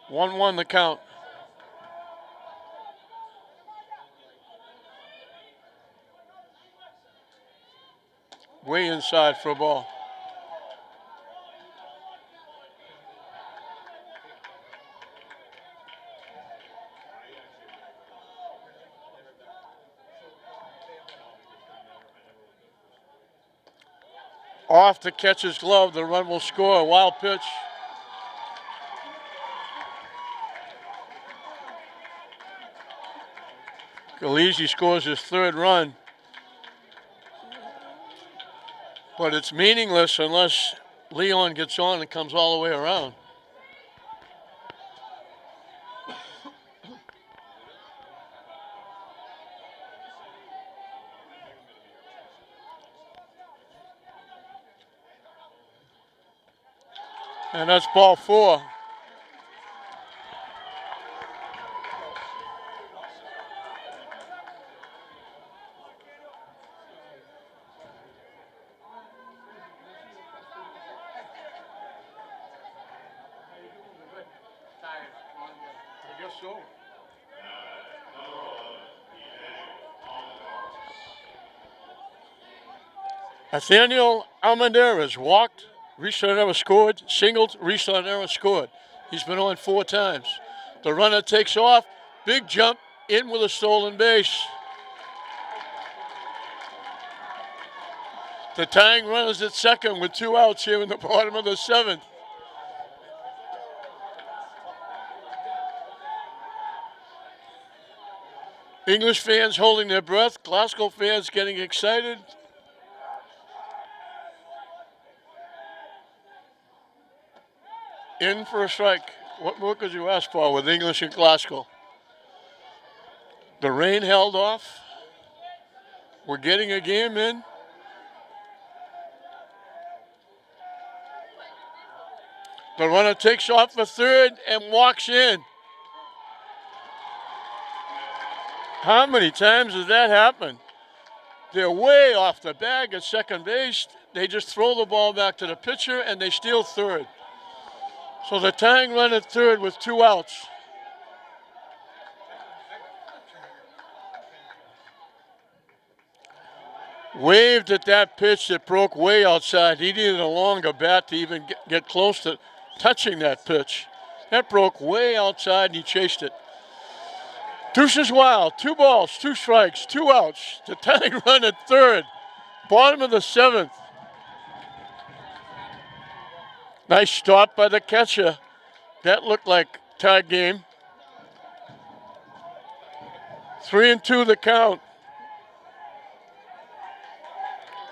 One the count. Way inside for a ball. Off to catcher's glove. The run will score. A wild pitch. Galizzi scores his 3rd run. But it's meaningless unless Leon gets on and comes all the way around. And that's ball 4. I guess so. Nathaniel Almendarez walked, Risonera scored, singled, Risonera scored. He's been on 4 times. The runner takes off, big jump, in with a stolen base. The tying runner's at second with 2 outs here in the bottom of the 7th. English fans holding their breath. Glasgow fans getting excited. In for a strike. What more could you ask for with English and Glasgow? The rain held off. We're getting a game in. The runner takes off for third and walks in. How many times has that happened? They're way off the bag at second base. They just throw the ball back to the pitcher and they steal third. So the tying run at third with 2 outs. Waved at that pitch that broke way outside. He needed a longer bat to even get close to touching that pitch. That broke way outside and he chased it. Deuces wild. 2 balls, 2 strikes, 2 outs. The tying run at third. Bottom of the 7th. Nice stop by the catcher. That looked like tie game. 3-2 the count.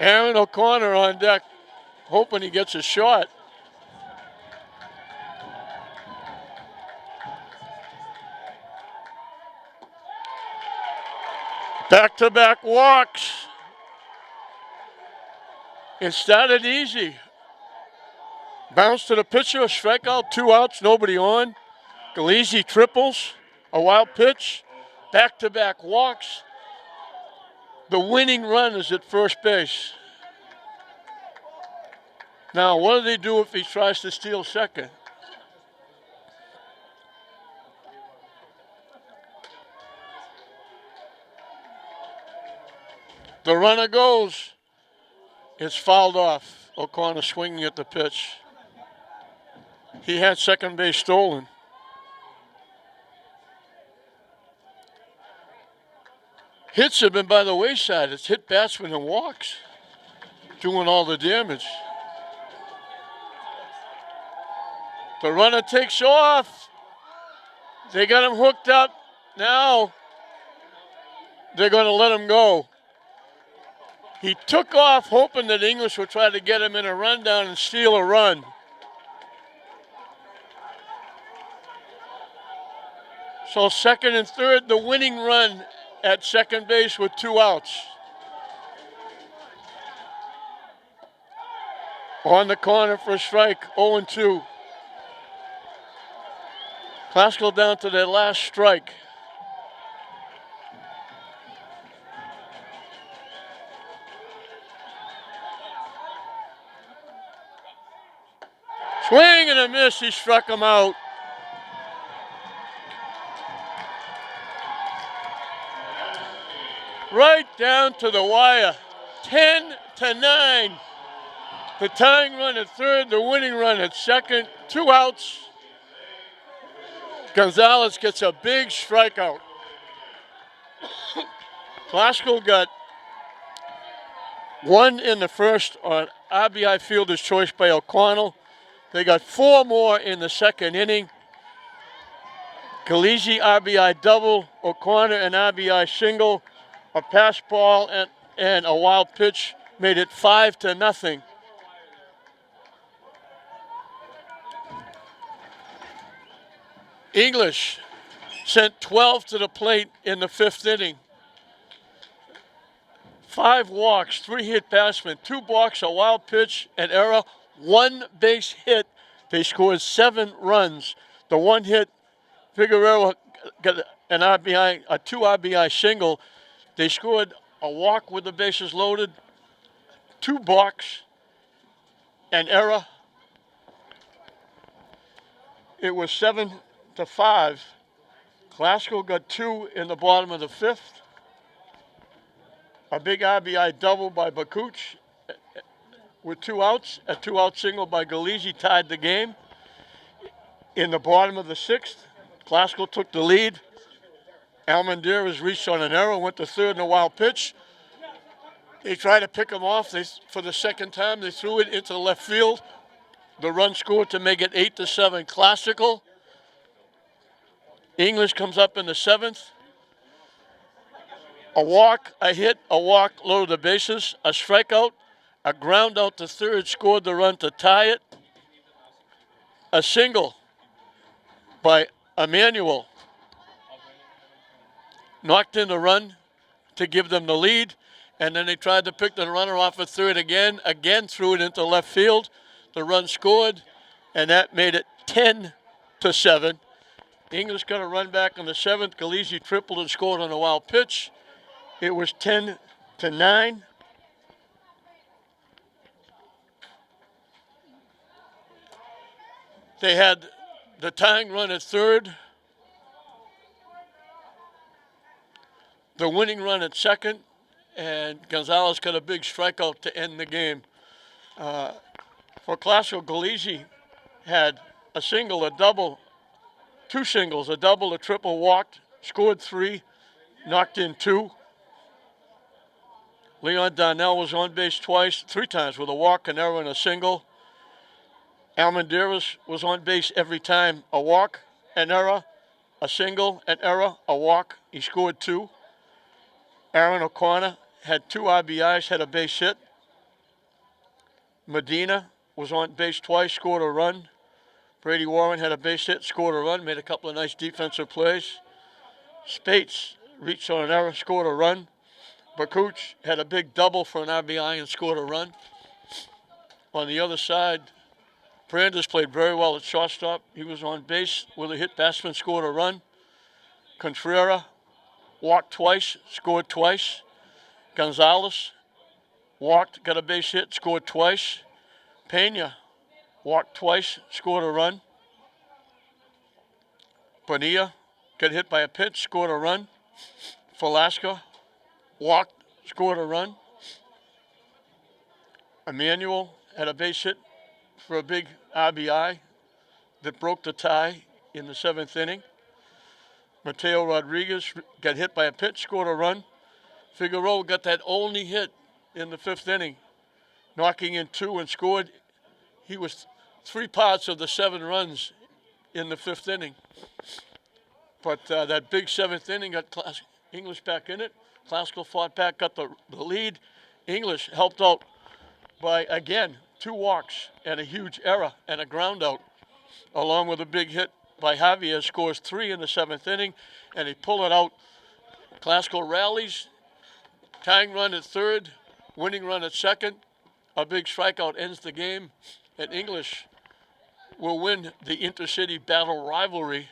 Aaron O'Connor on deck, hoping he gets a shot. Back-to-back walks. It started easy. Bounce to the pitcher, a strikeout, 2 outs, nobody on. Galizzi triples, a wild pitch, back-to-back walks. The winning run is at first base. Now, what do they do if he tries to steal second? The runner goes. It's fouled off. O'Connor swinging at the pitch. He had second base stolen. Hits have been by the wayside. It's hit batsmen and walks, doing all the damage. The runner takes off. They got him hooked up. Now they're going to let him go. He took off hoping that English would try to get him in a rundown and steal a run. So second and third, the winning run at second base with 2 outs. On the corner for a strike, 0-2. Glasgow down to their last strike. Swing and a miss, he struck him out. Right down to the wire, 10-9. The tying run at third, the winning run at second, 2 outs. Gonzalez gets a big strikeout. Glasgow got 1 in the first on RBI fielder's choice by O'Connell. They got 4 more in the second inning. Galizzi RBI double, O'Connor an RBI single, a pass ball and a wild pitch made it 5-0. English sent 12 to the plate in the 5th inning. 5 walks, 3 hit batsmen, 2 balks, a wild pitch, an error, 1 base hit. They scored 7 runs. The 1 hit, Figueroa got an RBI, a 2 RBI single. They scored a walk with the bases loaded, 2 balks, an error. It was 7-5. Glasgow got 2 in the bottom of the 5th. A big RBI double by Bakuch with 2 outs. A 2-out single by Galizzi tied the game. In the bottom of the 6th, Glasgow took the lead. Almendarez reached on an error, went to third in a wild pitch. They tried to pick him off. For the second time, they threw it into left field. The run scored to make it 8-7 Classical. English comes up in the 7th. A walk, a hit, a walk, loaded the bases, a strikeout, a ground out to third, scored the run to tie it, a single by Emmanuel knocked in the run to give them the lead, and then they tried to pick the runner off at third again threw it into left field. The run scored, and that made it 10-7. English got a run back in the seventh. Lchs tripled and scored on a wild pitch. It was 10-9. They had the tying run at third, the winning run at second, and Gonzalez got a big strikeout to end the game. For Classical, Lchs had a single, a double, two singles, a double, a triple, walked, scored 3, knocked in 2. Leon Donnell was on base three times with a walk, an error, and a single. Almendarez was on base every time, a walk, an error, a single, an error, a walk. He scored 2. Aaron O'Connor had 2 RBIs, had a base hit. Medina was on base twice, scored a run. Brady Warren had a base hit, scored a run, made a couple of nice defensive plays. Spates reached on an error, scored a run. Bakuch had a big double for an RBI and scored a run. On the other side, Brandes played very well at shortstop. He was on base with a hit. Bassman scored a run. Contreras walked twice, scored twice. Gonzalez walked, got a base hit, scored twice. Pena walked twice, scored a run. Bonilla got hit by a pitch, scored a run. Velasco walked, scored a run. Emmanuel had a base hit for a big RBI that broke the tie in the 7th inning. Mateo Rodriguez got hit by a pitch, scored a run. Figueroa got that only hit in the 5th inning, knocking in 2 and scored. He was 3 parts of the 7 runs in the 5th inning. But that big 7th inning got English back in it. Classical fought back, got the lead. English helped out by, again, 2 walks and a huge error and a ground out, along with a big hit by Javier. Scores 3 in the 7th inning, and they pull it out. Classical rallies, tying run at third, winning run at second. A big strikeout ends the game, and English will win the intercity battle rivalry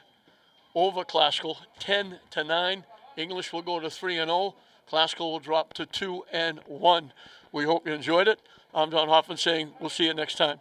over Classical 10-9. English will go to 3-0. Classical will drop to 2-1. We hope you enjoyed it. I'm Don Hoffman saying we'll see you next time.